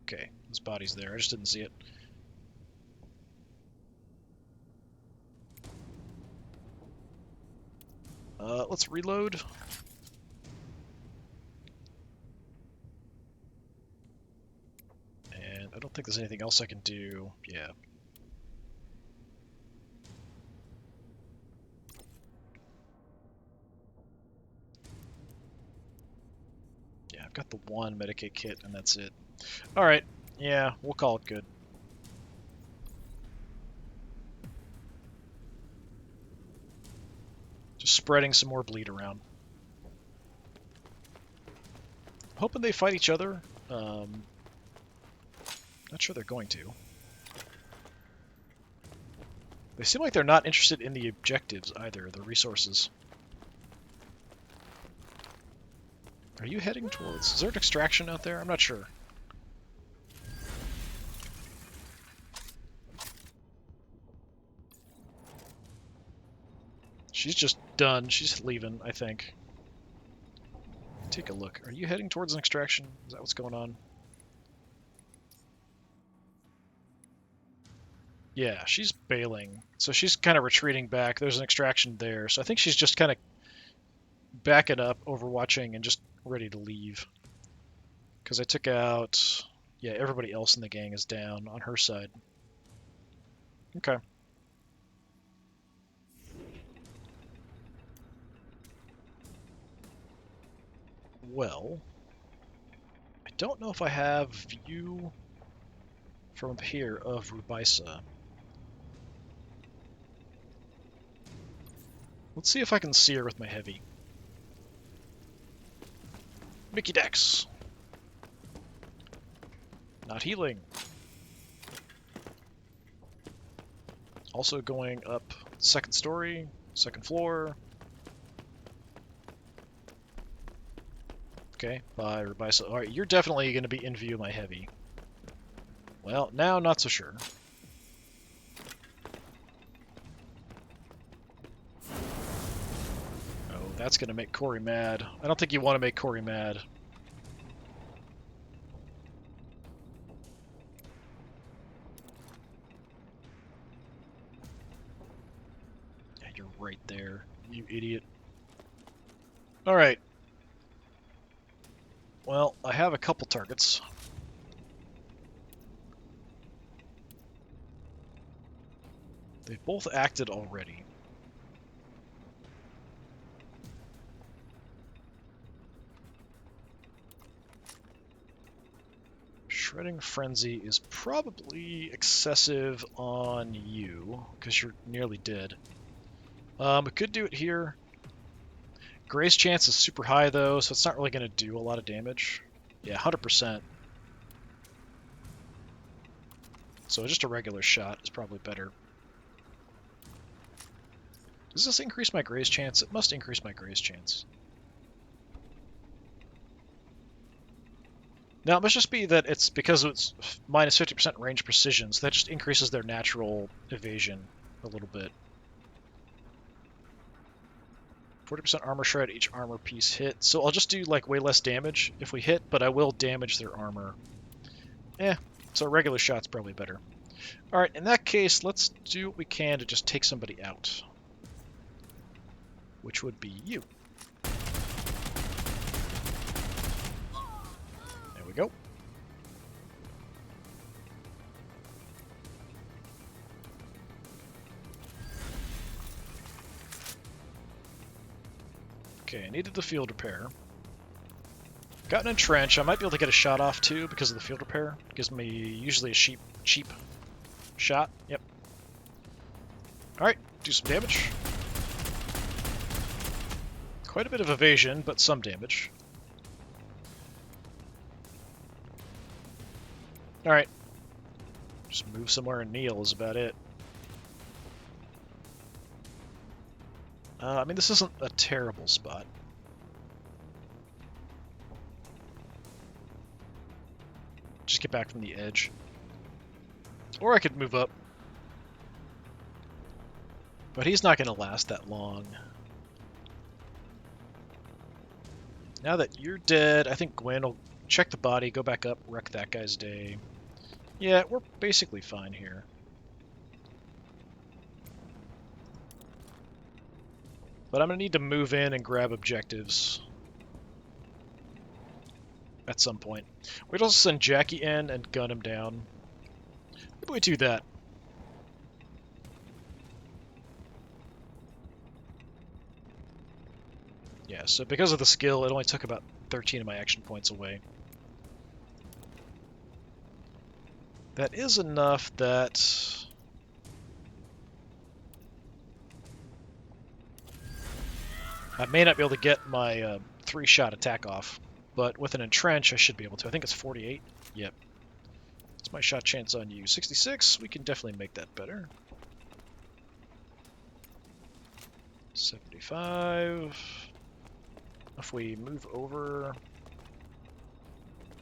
Okay, his body's there. I just didn't see it. Let's reload. And I don't think there's anything else I can do. Yeah. Yeah, I've got the one Medicaid kit, and that's it. Alright, yeah, we'll call it good. Just spreading some more bleed around. Hoping they fight each other. Not sure they're going to. They seem like they're not interested in the objectives either, the resources. Are you heading towards... Is there an extraction out there? I'm not sure. She's just done. She's leaving, I think. Take a look. Are you heading towards an extraction? Is that what's going on? Yeah, she's bailing. So she's kind of retreating back. There's an extraction there. So I think she's just kind of backing up, overwatching, and just ready to leave. Because I took out... Yeah, everybody else in the gang is down on her side. Okay. Well, I don't know if I have view from up here of Rubaisa. Let's see if I can see her with my heavy. Mickey Dex. Not healing. Also going up second story, second floor. Okay, bye, Rubaisa. Alright, you're definitely going to be in view of my heavy. Well, now not so sure. Oh, that's going to make Corey mad. I don't think you want to make Corey mad. Yeah, you're right there, you idiot. Alright. Well, I have a couple targets. They've both acted already. Shredding Frenzy is probably excessive on you, because you're nearly dead. We could do it here. Graze chance is super high though, so it's not really going to do a lot of damage. Yeah, 100%. So just a regular shot is probably better. Does this increase my graze chance? It must increase my graze chance. Now, it must just be that it's because it's minus 50% range precision, so that just increases their natural evasion a little bit. 40% armor shred each armor piece hit, so I'll just do like way less damage if we hit, but I will damage their armor. So a regular shot's probably better. Alright, in that case, let's do what we can to just take somebody out. Which would be you. There we go. Okay, I needed the field repair. Got an entrench. I might be able to get a shot off too because of the field repair. Gives me usually a cheap shot. Yep. Alright, do some damage. Quite a bit of evasion, but some damage. Alright. Just move somewhere and kneel is about it. I mean, this isn't a terrible spot. Just get back from the edge. Or I could move up. But he's not going to last that long. Now that you're dead, I think Gwen will check the body, go back up, wreck that guy's day. Yeah, we're basically fine here. But I'm going to need to move in and grab objectives at some point. We'd also send Jackie in and gun him down. Maybe we do that. Yeah, so because of the skill, it only took about 13 of my action points away. That is enough that... I may not be able to get my 3-shot attack off, but with an entrench I should be able to. I think it's 48. Yep. That's my shot chance on you. 66, we can definitely make that better. 75. If we move over...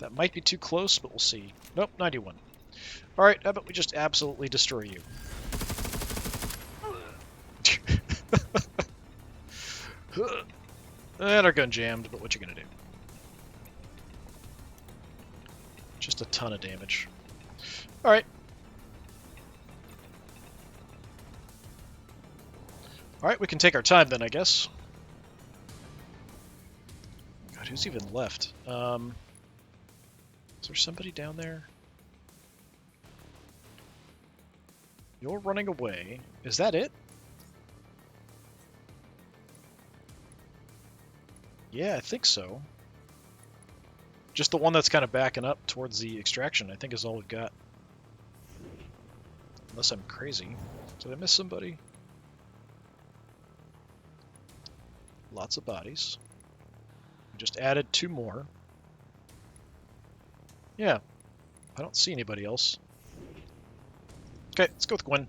That might be too close, but we'll see. Nope, 91. Alright, how about we just absolutely destroy you? And our gun jammed, but what you gonna do? Just a ton of damage. Alright. Alright, we can take our time then, I guess. God, who's even left? Is there somebody down there? You're running away. Is that it? Yeah, I think so. Just the one that's kind of backing up towards the extraction, I think, is all we've got. Unless I'm crazy. Did I miss somebody? Lots of bodies. We just added 2 more. Yeah. I don't see anybody else. Okay, let's go with Gwen.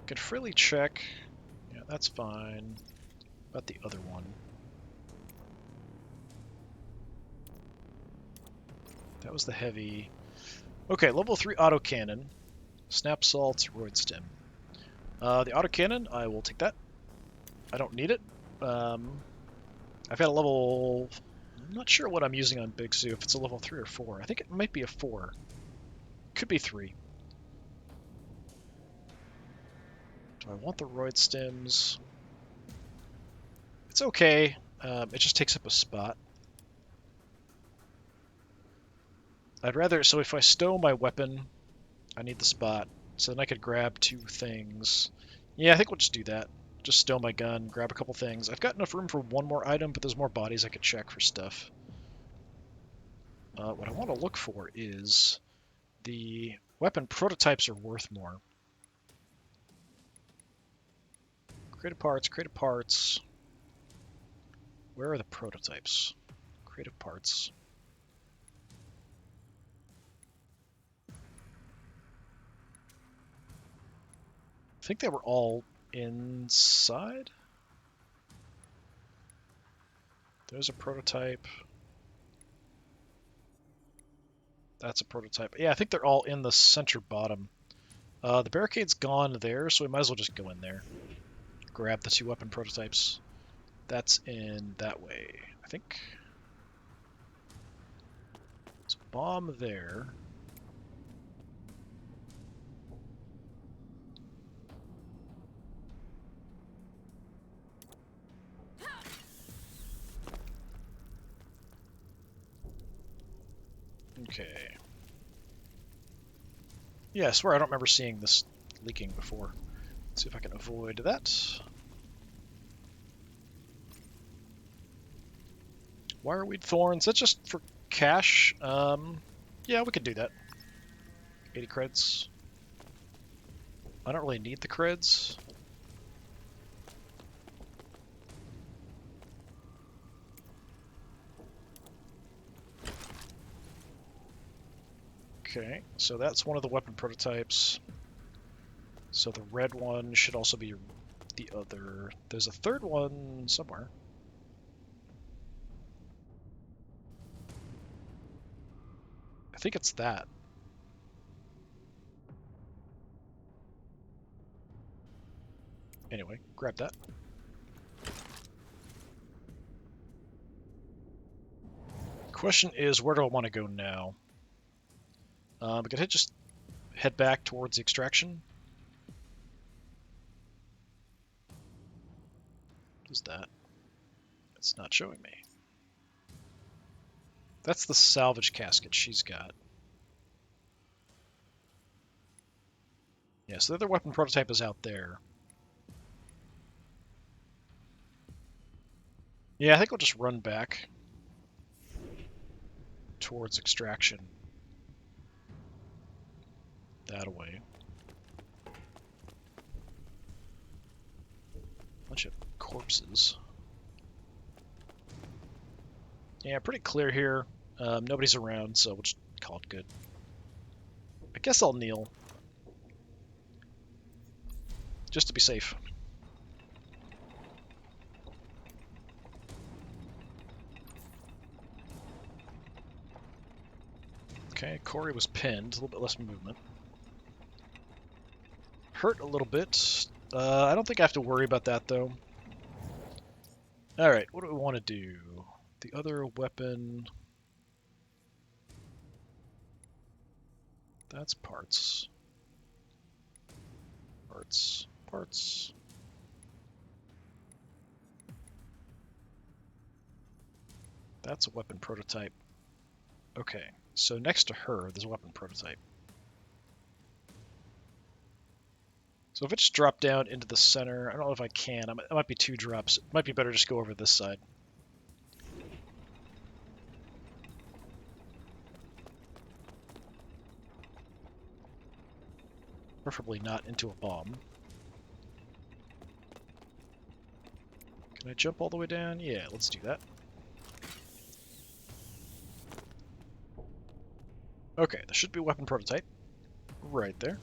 Could freely check. Yeah, that's fine. About the other one. That was the heavy. Okay, level 3 autocannon. Snap salts, roid stem. The autocannon, I will take that. I don't need it. I've got a level... I'm not sure what I'm using on Big Zoo, if it's a level 3 or 4. I think it might be a 4. Could be 3. Do I want the roid stems? It's okay. It just takes up a spot. I'd rather... So if I stow my weapon, I need the spot. So then I could grab 2 things. Yeah, I think we'll just do that. just stow my gun, grab a couple things. I've got enough room for one more item, but there's more bodies I could check for stuff. What I want to look for is the weapon prototypes are worth more. Creative parts, creative parts. Where are the prototypes? Creative parts. I think they were all inside. There's a prototype. That's a prototype. Yeah, I think they're all in the center bottom. The barricade's gone there, so we might as well just go in there. Grab the 2 weapon prototypes. That's in that way, I think. So bomb there. Okay. Yeah, I swear I don't remember seeing this leaking before. Let's see if I can avoid that. Wireweed thorns, that's just for cash. Yeah, we could do that. 80 creds. I don't really need the creds. Okay, so that's one of the weapon prototypes. So the red one should also be the other. There's a third one somewhere. I think it's that. Anyway, grab that. Question is, where do I want to go now? We could just head back towards the extraction. What is that? It's not showing me. That's the salvage casket she's got. Yeah, so the other weapon prototype is out there. Yeah, I think we'll just run back towards extraction. That away. Bunch of corpses. Yeah, pretty clear here. Nobody's around, so we'll just call it good. I guess I'll kneel. Just to be safe. Okay, Corey was pinned. A little bit less movement. Hurt a little bit. I don't think I have to worry about that, though. Alright, what do we want to do? The other weapon... That's parts. Parts. Parts. That's a weapon prototype. Okay, so next to her, there's a weapon prototype. So if it just dropped down into the center, I don't know if I can. It might be 2 drops. It might be better just go over this side. Preferably not into a bomb. Can I jump all the way down? Yeah, let's do that. Okay, there should be a weapon prototype. Right there.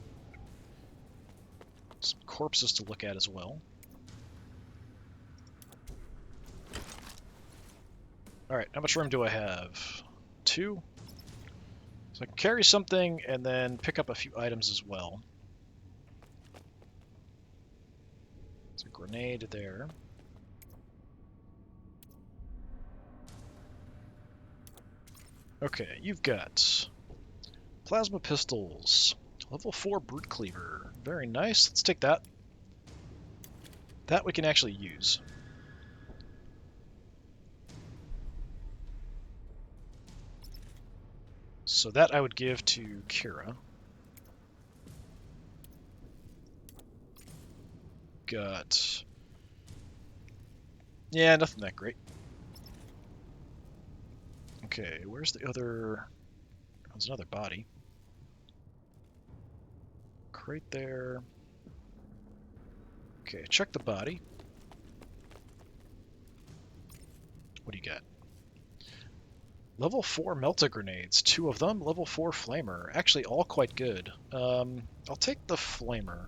Some corpses to look at as well. Alright, how much room do I have? 2? So I can carry something and then pick up a few items as well. There's a grenade there. Okay, you've got plasma pistols. Level 4 brute cleaver. Very nice. Let's take that. That we can actually use. So that I would give to Kira. Got Yeah, nothing that great. Okay, where's the other... There's another body. Crate there. Okay, check the body. What do you got? Level 4 melta grenades, 2 of them. Level 4 flamer, actually all quite good. I'll take the flamer.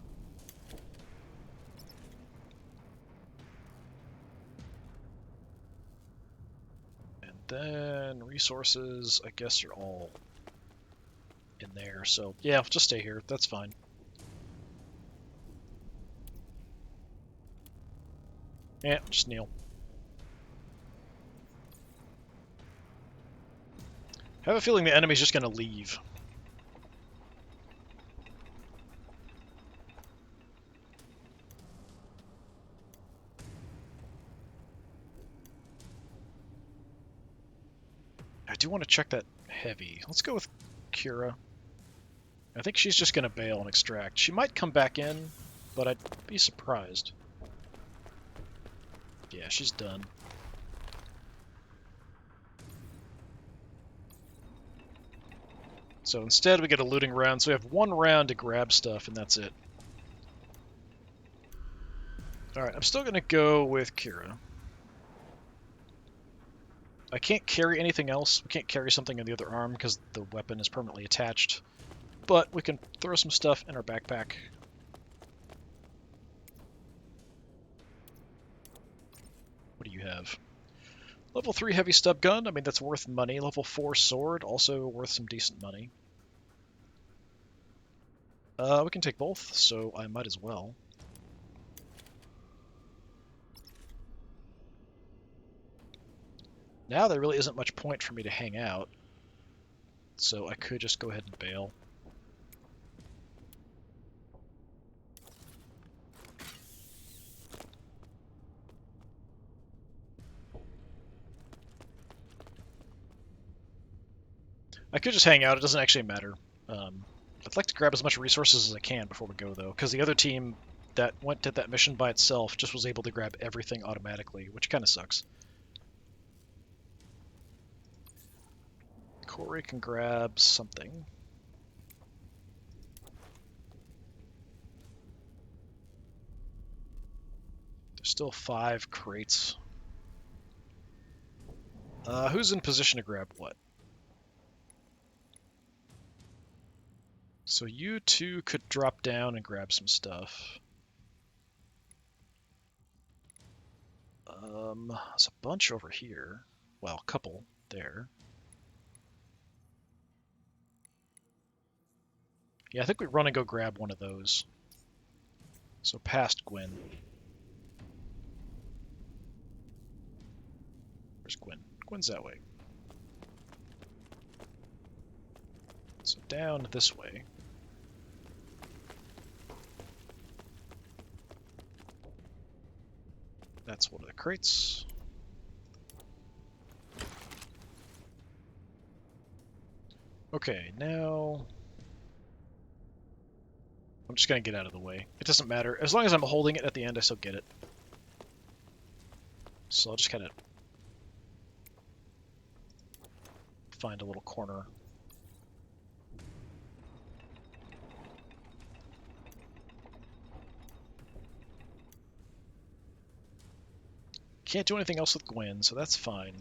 And then resources, I guess, are all in there. So yeah, just stay here. That's fine. Yeah, just kneel. I have a feeling the enemy's just going to leave. I do want to check that heavy. Let's go with Kira. I think she's just going to bail and extract. She might come back in, but I'd be surprised. Yeah, she's done. So instead we get a looting round, so we have 1 round to grab stuff, and that's it. Alright, I'm still going to go with Kira. I can't carry anything else. We can't carry something in the other arm because the weapon is permanently attached. But we can throw some stuff in our backpack. What do you have? Level 3 heavy stub gun, I mean that's worth money. Level 4 sword, also worth some decent money. We can take both, so I might as well. Now there really isn't much point for me to hang out, so I could just go ahead and bail. I could just hang out, it doesn't actually matter. I'd like to grab as much resources as I can before we go, though, because the other team that went to that mission by itself just was able to grab everything automatically, which kind of sucks. Corey can grab something. There's still 5 crates. Who's in position to grab what? So you two could drop down and grab some stuff. There's a bunch over here. Well, a couple there. Yeah, I think we run and go grab one of those. So past Gwen. Where's Gwen? Gwen's that way. So down this way. That's one of the crates. Okay, now... I'm just gonna get out of the way. It doesn't matter. As long as I'm holding it at the end, I still get it. So I'll just kind of find a little corner. Can't do anything else with Gwen, so that's fine.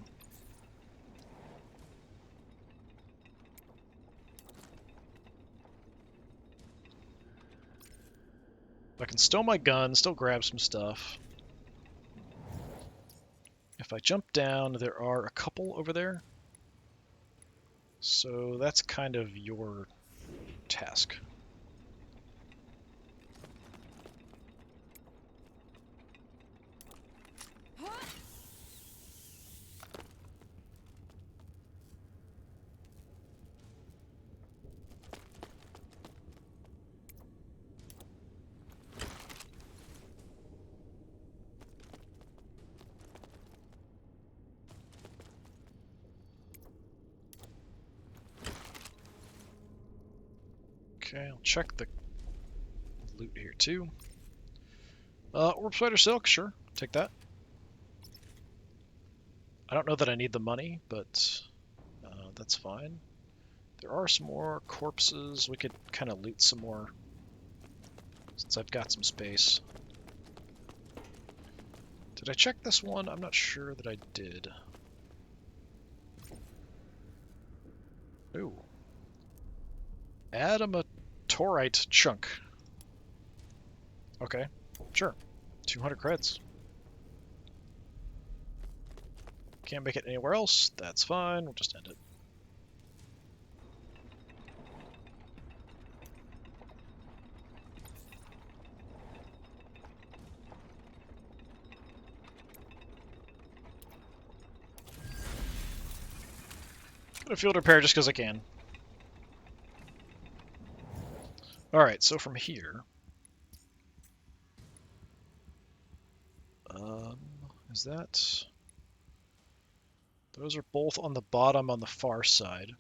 I can stow my gun, still grab some stuff. If I jump down, there are a couple over there. So that's kind of your task. Okay, I'll check the loot here too. Orb Spider Silk, sure, take that. I don't know that I need the money, but that's fine. There are some more corpses. We could kind of loot some more since I've got some space. Did I check this one? I'm not sure that I did. Ooh. Adamatorite chunk. Okay, sure. 200 creds. Can't make it anywhere else. That's fine. We'll just end it. Gonna field repair just because I can. Alright, so from here... is that... Those are both on the bottom on the far side.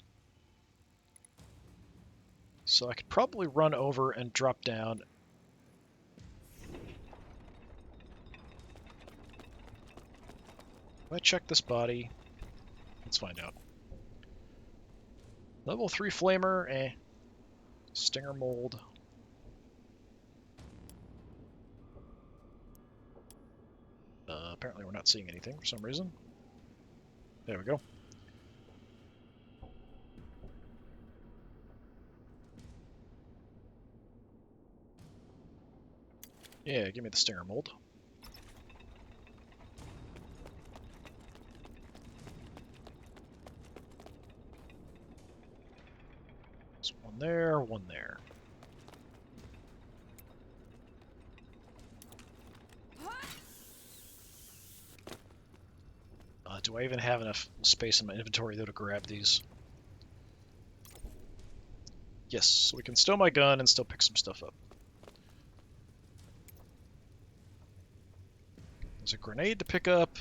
So I could probably run over and drop down. If I check this body, let's find out. Level 3 flamer, eh. Stinger mold. Apparently we're not seeing anything for some reason. There we go. Yeah, give me the stinger mold. There's one there, one there. Do I even have enough space in my inventory, though, to grab these? Yes, so we can stow my gun and still pick some stuff up. There's a grenade to pick up.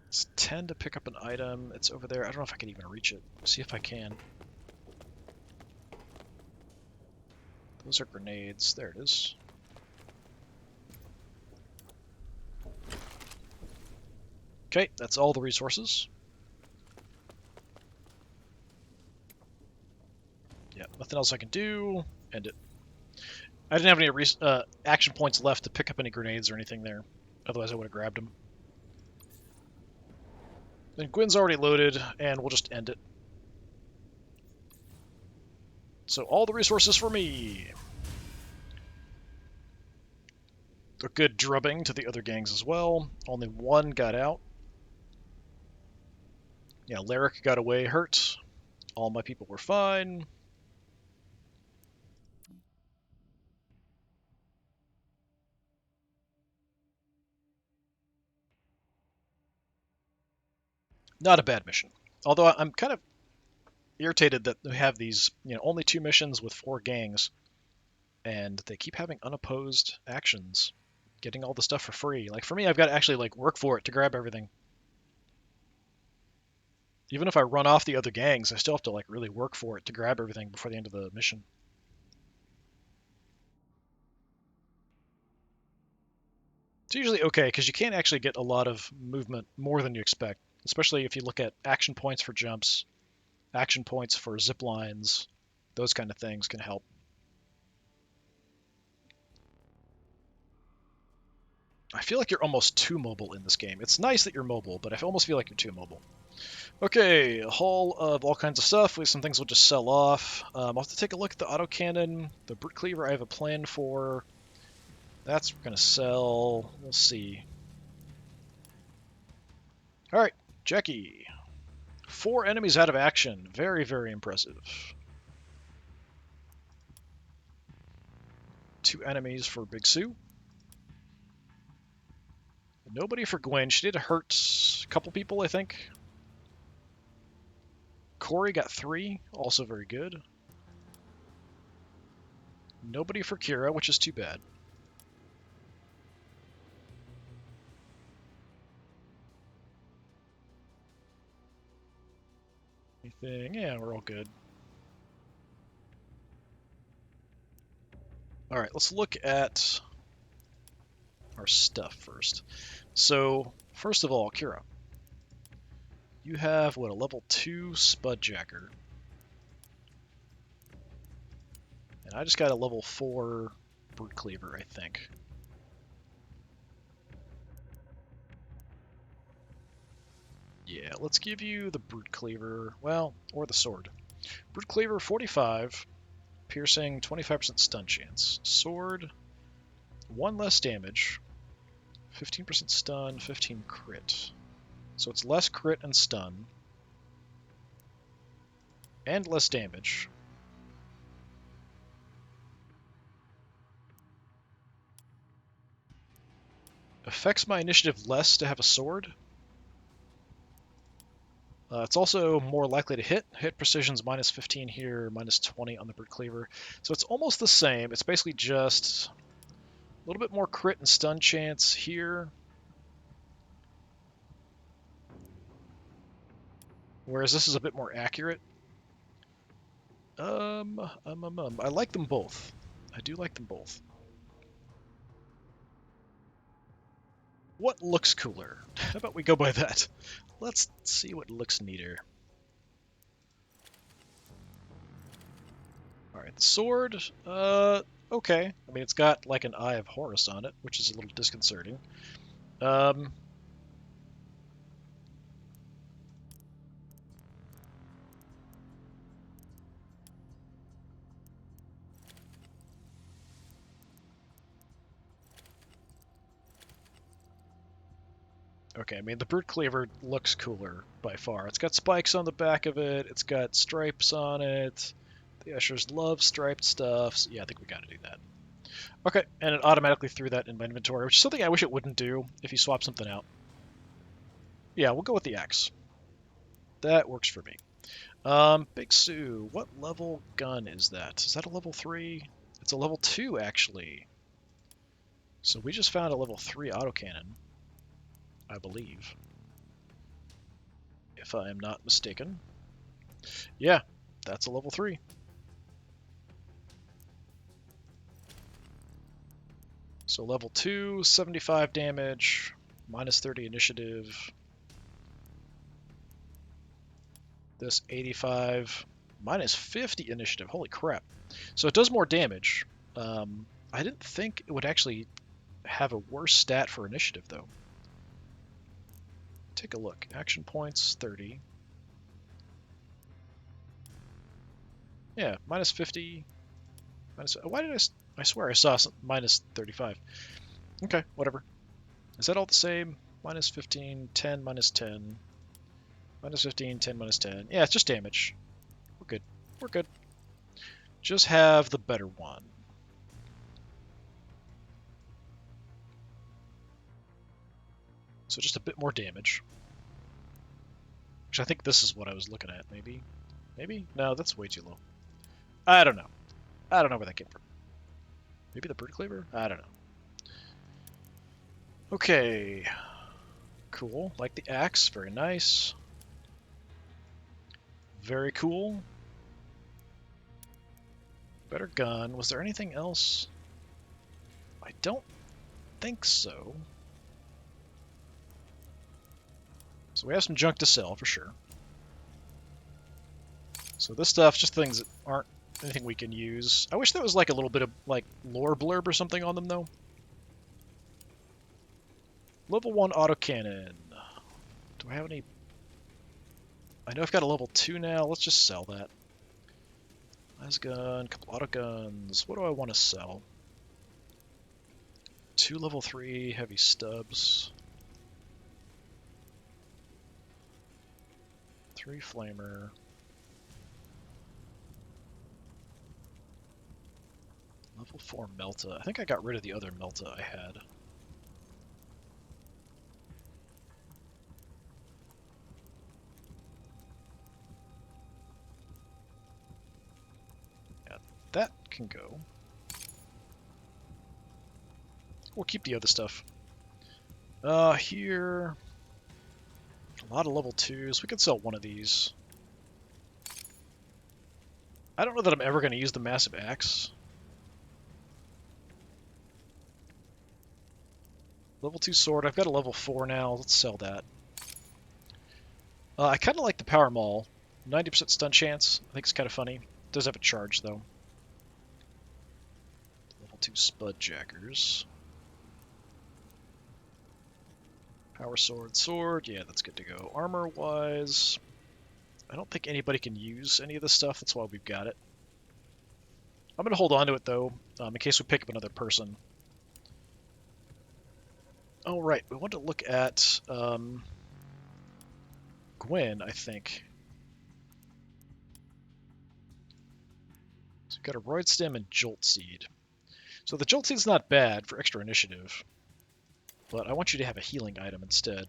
It's 10 to pick up an item. It's over there. I don't know if I can even reach it. See if I can. Those are grenades. There it is. Okay, that's all the resources. Yeah, nothing else I can do. End it. I didn't have any action points left to pick up any grenades or anything there. Otherwise I would have grabbed them. Then Gwyn's already loaded, and we'll just end it. So all the resources for me. A good drubbing to the other gangs as well. Only one got out. Yeah, Lyric got away hurt. All my people were fine. Not a bad mission. Although I'm kind of irritated that we have these, only 2 missions with 4 gangs, and they keep having unopposed actions, getting all the stuff for free. Like, for me, I've got to actually, work for it to grab everything. Even if I run off the other gangs, I still have to, really work for it to grab everything before the end of the mission. It's usually okay, because you can't actually get a lot of movement more than you expect, especially if you look at action points for jumps, action points for zip lines, those kind of things can help. I feel like you're almost too mobile in this game. It's nice that you're mobile, but I almost feel like you're too mobile. Okay, a haul of all kinds of stuff. Some things we'll just sell off. I'll have to take a look at the autocannon. The brute cleaver I have a plan for. That's going to sell. We'll see. Alright, Jackie. 4 enemies out of action. Very, very impressive. 2 enemies for Big Sue. Nobody for Gwen. She did hurt a couple people, I think. Corey got 3. Also very good. Nobody for Kira, which is too bad. Anything? Yeah, we're all good. Alright, let's look at our stuff first. So, first of all, Kira, you have, what, a level 2 Spudjacker. And I just got a level 4 Brute Cleaver, I think. Yeah, let's give you the Brute Cleaver, well, or the Sword. Brute Cleaver, 45, piercing, 25% stun chance. Sword, 1 less damage, 15% stun, 15 crit. So it's less crit and stun, and less damage. Affects my initiative less to have a sword. It's also more likely to hit. Hit precision's minus 15 here, minus 20 on the Brute Cleaver. So it's almost the same. It's basically just a little bit more crit and stun chance here. Whereas this is a bit more accurate. I like them both. I do like them both. What looks cooler? How about we go by that? Let's see what looks neater. Alright, the sword, okay. I mean, it's got like an Eye of Horus on it, which is a little disconcerting. Okay, I mean, the Brute Cleaver looks cooler by far. It's got spikes on the back of it, it's got stripes on it. The Eschers love striped stuff, so yeah, I think we gotta do that. Okay, and it automatically threw that in my inventory, which is something I wish it wouldn't do if you swap something out. Yeah, we'll go with the axe. That works for me. Big Sue, what level gun is that? Is that a level 3? It's a level 2, actually. So we just found a level 3 autocannon, I believe. If I am not mistaken. Yeah, that's a level 3. So level 2, 75 damage, minus 30 initiative. This 85, minus 50 initiative. Holy crap. So it does more damage. I didn't think it would actually have a worse stat for initiative, though. Take a look. Action points, 30. Yeah, minus 50. Why did I swear I saw minus 35. Okay, whatever. Is that all the same? Minus 15, 10, minus 10. Minus 15, 10, minus 10. Yeah, it's just damage. We're good. We're good. Just have the better one. So just a bit more damage. Which I think this is what I was looking at, maybe? Maybe? No, that's way too low. I don't know. I don't know where that came from. Maybe the Brute Cleaver? I don't know. Okay. Cool. Like the axe. Very nice. Very cool. Better gun. Was there anything else? I don't think so. So we have some junk to sell for sure. So this stuff, just things that aren't anything we can use. I wish there was like a little bit of like lore blurb or something on them though. Level 1 autocannon. Do I have any? I know I've got a level 2 now. Let's just sell that. Las gun, couple autoguns. What do I want to sell? 2 level 3 heavy stubs. 3 flamer. Level 4 Melta. I think I got rid of the other Melta I had. Yeah, that can go. We'll keep the other stuff. Here... A lot of level 2s. We could sell one of these. I don't know that I'm ever going to use the massive axe. Level 2 sword. I've got a level 4 now. Let's sell that. I kind of like the Power Maul. 90% stun chance. I think it's kind of funny. Does have a charge, though. Level 2 Spudjackers. Power sword. Yeah, that's good to go. Armor-wise, I don't think anybody can use any of this stuff. That's why we've got it. I'm going to hold on to it, though, in case we pick up another person. Oh, right. We want to look at Gwen, I think. So we've got a Roid Stem and Jolt Seed. So the Jolt Seed's not bad for extra initiative, but I want you to have a healing item instead.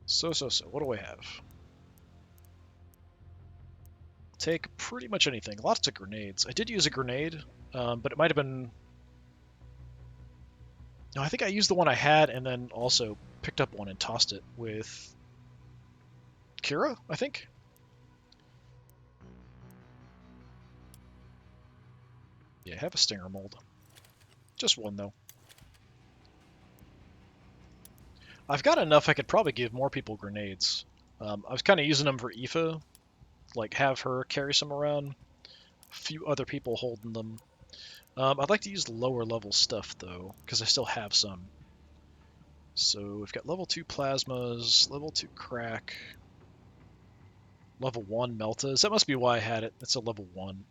So. What do I have? Take pretty much anything. Lots of grenades. I did use a grenade, but it might have been... No, I think I used the one I had and then also picked up one and tossed it with Kira, I think? Yeah, have a Stinger Mold. Just one, though. I've got enough I could probably give more people grenades. I was kind of using them for Aoife, like have her carry some around. A few other people holding them. I'd like to use lower level stuff, though, because I still have some. So we've got level 2 Plasmas, level 2 Crack, level 1 Meltas. That must be why I had it. It's a level 1.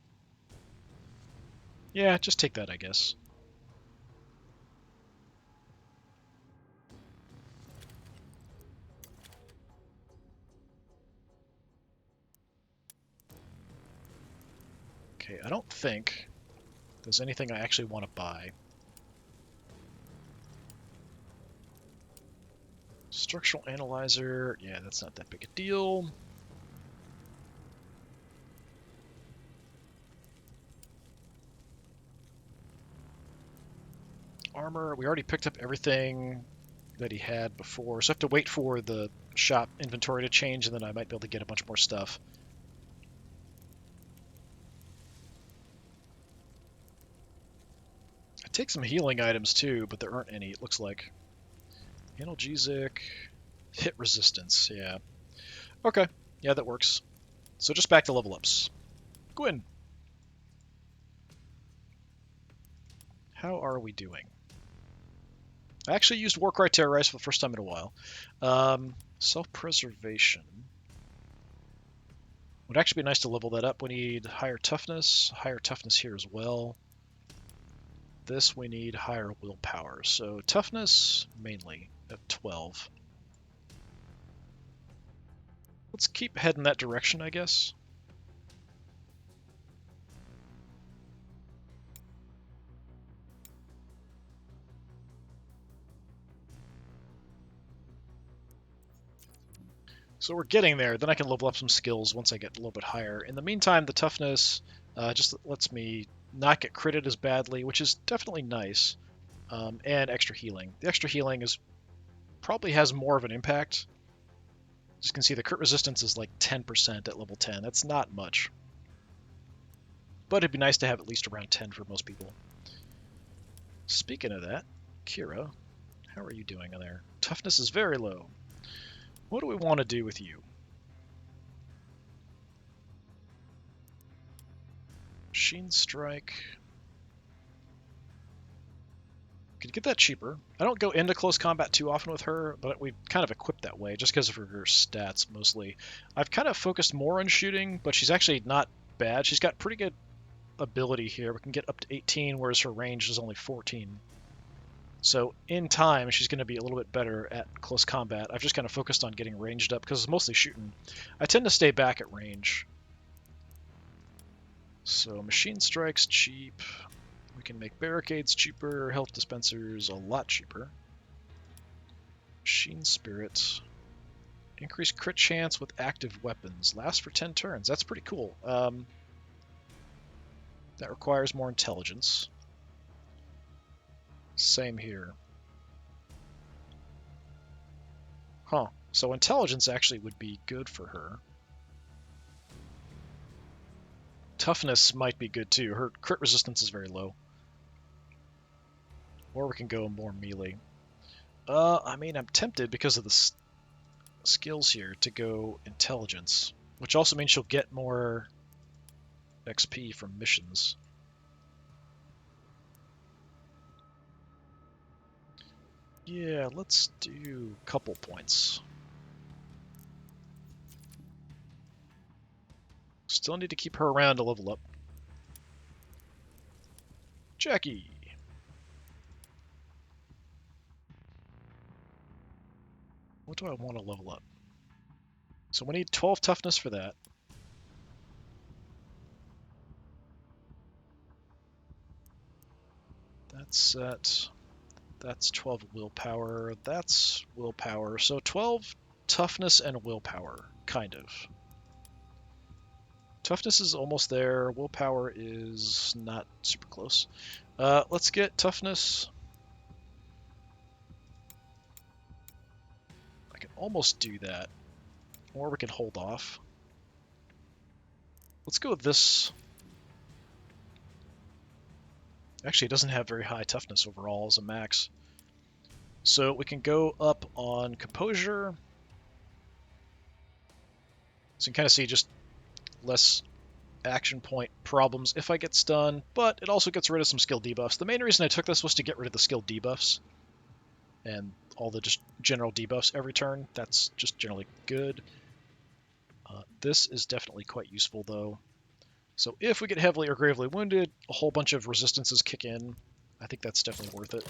Yeah, just take that, I guess. Okay, I don't think there's anything I actually want to buy. Structural Analyzer, yeah, that's not that big a deal. Armor, we already picked up everything that he had before, so I have to wait for the shop inventory to change, and then I might be able to get a bunch more stuff. I take some healing items too, but there aren't any, it looks like. Analgesic, hit resistance, yeah. Okay, yeah, that works. So just back to level ups. Gwyn, how are we doing? I actually used Warcry Terrorize for the first time in a while. Self-preservation. Would actually be nice to level that up. We need higher toughness here as well. This we need higher willpower. So toughness mainly at 12. Let's keep heading that direction, I guess. So we're getting there. Then I can level up some skills once I get a little bit higher. In the meantime, the toughness just lets me not get critted as badly, which is definitely nice. And extra healing. The extra healing is probably has more of an impact. As you can see, the crit resistance is like 10% at level 10. That's not much. But it'd be nice to have at least around 10 for most people. Speaking of that, Kira, how are you doing on there? Toughness is very low. What do we want to do with you? Machine Strike. Could get that cheaper. I don't go into close combat too often with her, but we kind of equipped that way, just because of her stats, mostly. I've kind of focused more on shooting, but she's actually not bad. She's got pretty good ability here. We can get up to 18, whereas her range is only 14. So in time, she's going to be a little bit better at close combat. I've just kind of focused on getting ranged up, because it's mostly shooting. I tend to stay back at range. So Machine Strike's cheap. We can make barricades cheaper, health dispensers a lot cheaper. Machine Spirit. Increase crit chance with active weapons. Lasts for 10 turns. That's pretty cool. That requires more intelligence. Same here. Huh. So intelligence actually would be good for her. Toughness might be good too. Her crit resistance is very low. Or we can go more melee. I mean, I'm tempted because of the skills here to go intelligence, which also means she'll get more XP from missions. Yeah, let's do a couple points. Still need to keep her around to level up. Jackie! What do I want to level up? So we need 12 toughness for that. That's set. That's 12 willpower. That's willpower. So 12 toughness and willpower, kind of. Toughness is almost there. Willpower is not super close. Let's get toughness. I can almost do that. Or we can hold off. Let's go with this. Actually, it doesn't have very high toughness overall as a max. So we can go up on composure. So you can kind of see just less action point problems if I get stunned, but it also gets rid of some skill debuffs. The main reason I took this was to get rid of the skill debuffs and all the just general debuffs every turn. That's just generally good. This is definitely quite useful though. So if we get heavily or gravely wounded, a whole bunch of resistances kick in. I think that's definitely worth it.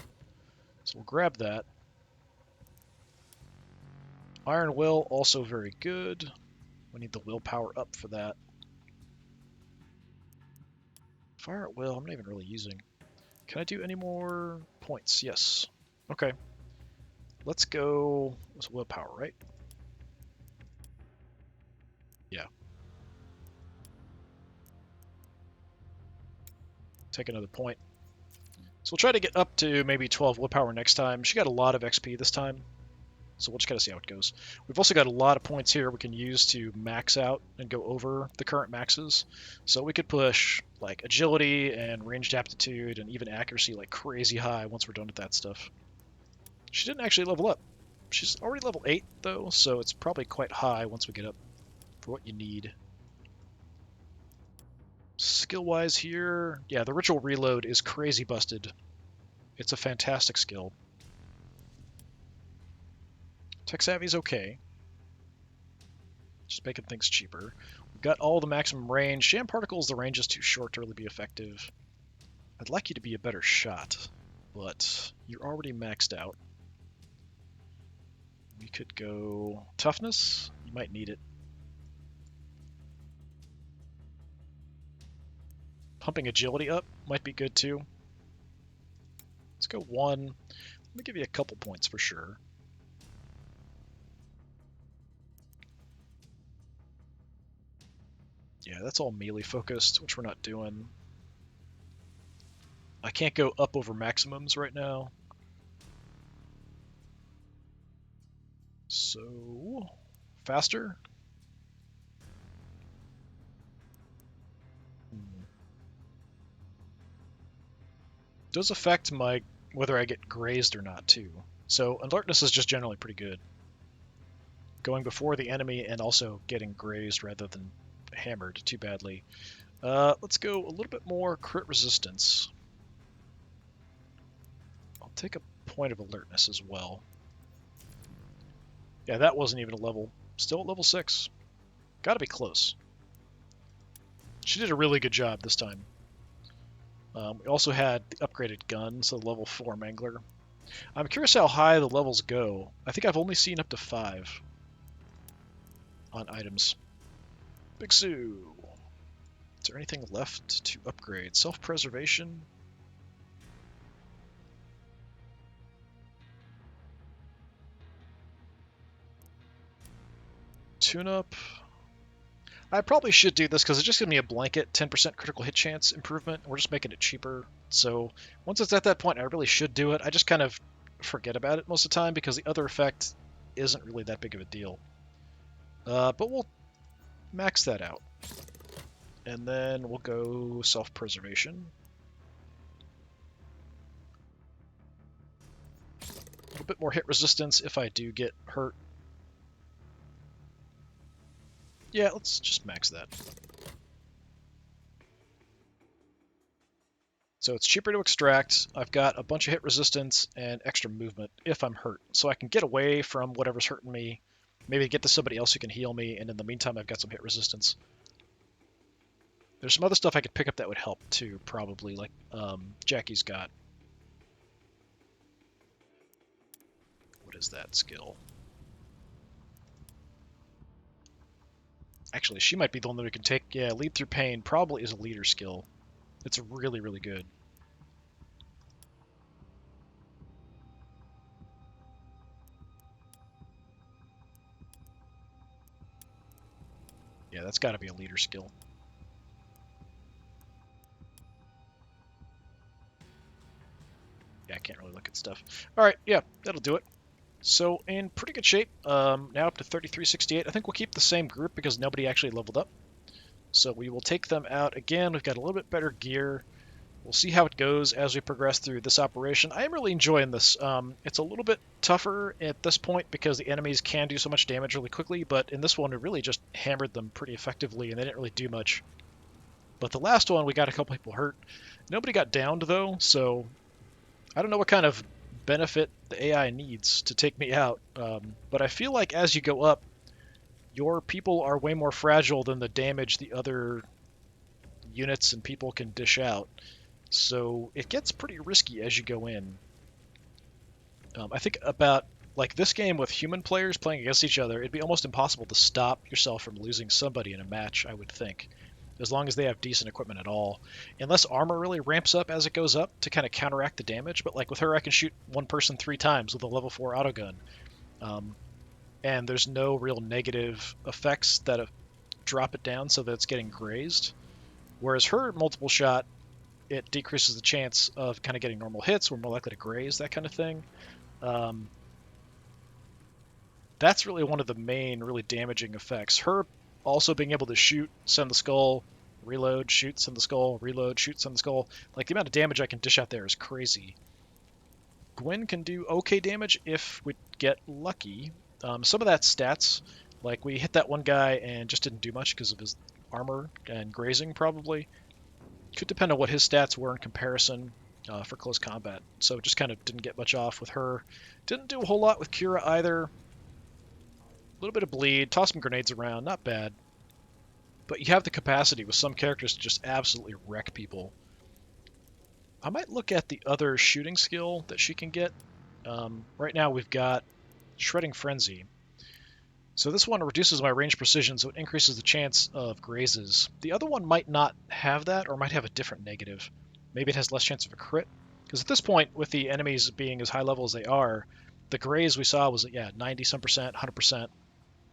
So we'll grab that. Iron Will, also very good. We need the willpower up for that. Fire at Will, I'm not even really using. Can I do any more points? Yes. Okay. Let's go. What's willpower, right? Yeah. Take another point. So we'll try to get up to maybe 12 willpower next time. She got a lot of XP this time, so we'll just gotta see how it goes. We've also got a lot of points here we can use to max out and go over the current maxes. So we could push like agility and ranged aptitude and even accuracy like crazy high once we're done with that stuff. She didn't actually level up. She's already level 8 though, so it's probably quite high once we get up for what you need. Skill-wise here, yeah, the Ritual Reload is crazy busted. It's a fantastic skill. Tech Savvy's okay. Just making things cheaper. We've got all the maximum range. Jam Particles, the range is too short to really be effective. I'd like you to be a better shot, but you're already maxed out. We could go Toughness. You might need it. Pumping Agility up might be good too. Let's go 1. Let me give you a couple points for sure. Yeah, that's all melee focused, which we're not doing. I can't go up over maximums right now. So, faster? Does affect my whether I get grazed or not too. So alertness is just generally pretty good. Going before the enemy and also getting grazed rather than hammered too badly. Let's go a little bit more crit resistance. I'll take a point of alertness as well. Yeah, that wasn't even a level. Still at level 6. Gotta be close. She did a really good job this time. We also had the upgraded gun, so the level 4 Mangler. I'm curious how high the levels go. I think I've only seen up to 5 on items. Big Sue. Is there anything left to upgrade? Self-preservation? Tune-up? I probably should do this because it's just going to be a blanket 10% critical hit chance improvement. We're just making it cheaper. So once it's at that point, I really should do it. I just kind of forget about it most of the time because the other effect isn't really that big of a deal. But we'll max that out. And then we'll go self-preservation. bit more hit resistance if I do get hurt. Yeah, let's just max that. So it's cheaper to extract. I've got a bunch of hit resistance and extra movement if I'm hurt. So I can get away from whatever's hurting me, maybe get to somebody else who can heal me, and in the meantime I've got some hit resistance. There's some other stuff I could pick up that would help too, probably, like Jackie's got. What is that skill? Actually, she might be the one that we can take. Yeah, Lead Through Pain probably is a leader skill. It's really, really good. Yeah, that's got to be a leader skill. Yeah, I can't really look at stuff. All right, yeah, that'll do it. So in pretty good shape, now up to 3368. I think we'll keep the same group because nobody actually leveled up. So we will take them out again. We've got a little bit better gear. We'll see how it goes as we progress through this operation. I am really enjoying this. It's a little bit tougher at this point because the enemies can do so much damage really quickly, but in this one we really just hammered them pretty effectively and they didn't really do much. But the last one we got a couple people hurt. Nobody got downed though, so I don't know what kind of benefit the AI needs to take me out, but I feel like as you go up, your people are way more fragile than the damage the other units and people can dish out. So it gets pretty risky as you go in. I think about like this game with human players playing against each other, it'd be almost impossible to stop yourself from losing somebody in a match, I would think, as long as they have decent equipment at all. Unless armor really ramps up as it goes up to kind of counteract the damage, but like with her I can shoot one person 3 times with a level 4 autogun. And there's no real negative effects that drop it down so that it's getting grazed. Whereas her multiple shot, it decreases the chance of kind of getting normal hits. We're more likely to graze, that kind of thing. That's really one of the main really damaging effects. Her also being able to shoot, send the skull, reload, shoot, send the skull, reload, shoot, send the skull. Like the amount of damage I can dish out there is crazy. Gwen can do okay damage if we get lucky. Some of that's stats. Like we hit that one guy and just didn't do much because of his armor and grazing probably. Could depend on what his stats were in comparison for close combat. So just kind of didn't get much off with her. Didn't do a whole lot with Kira either. A little bit of bleed, toss some grenades around, not bad. But you have the capacity with some characters to just absolutely wreck people. I might look at the other shooting skill that she can get. Right now we've got Shredding Frenzy. So this one reduces my range precision, so it increases the chance of grazes. The other one might not have that, or might have a different negative. Maybe it has less chance of a crit. Because at this point, with the enemies being as high level as they are, the graze we saw was, yeah, 90-some percent, 100%.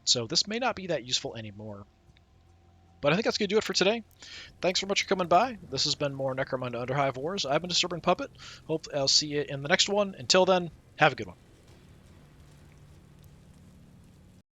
So this may not be that useful anymore. But I think that's going to do it for today. Thanks so much for coming by. This has been more Necromunda Underhive Wars. I've been DisturbingPuppet. Hope I'll see you in the next one. Until then, have a good one.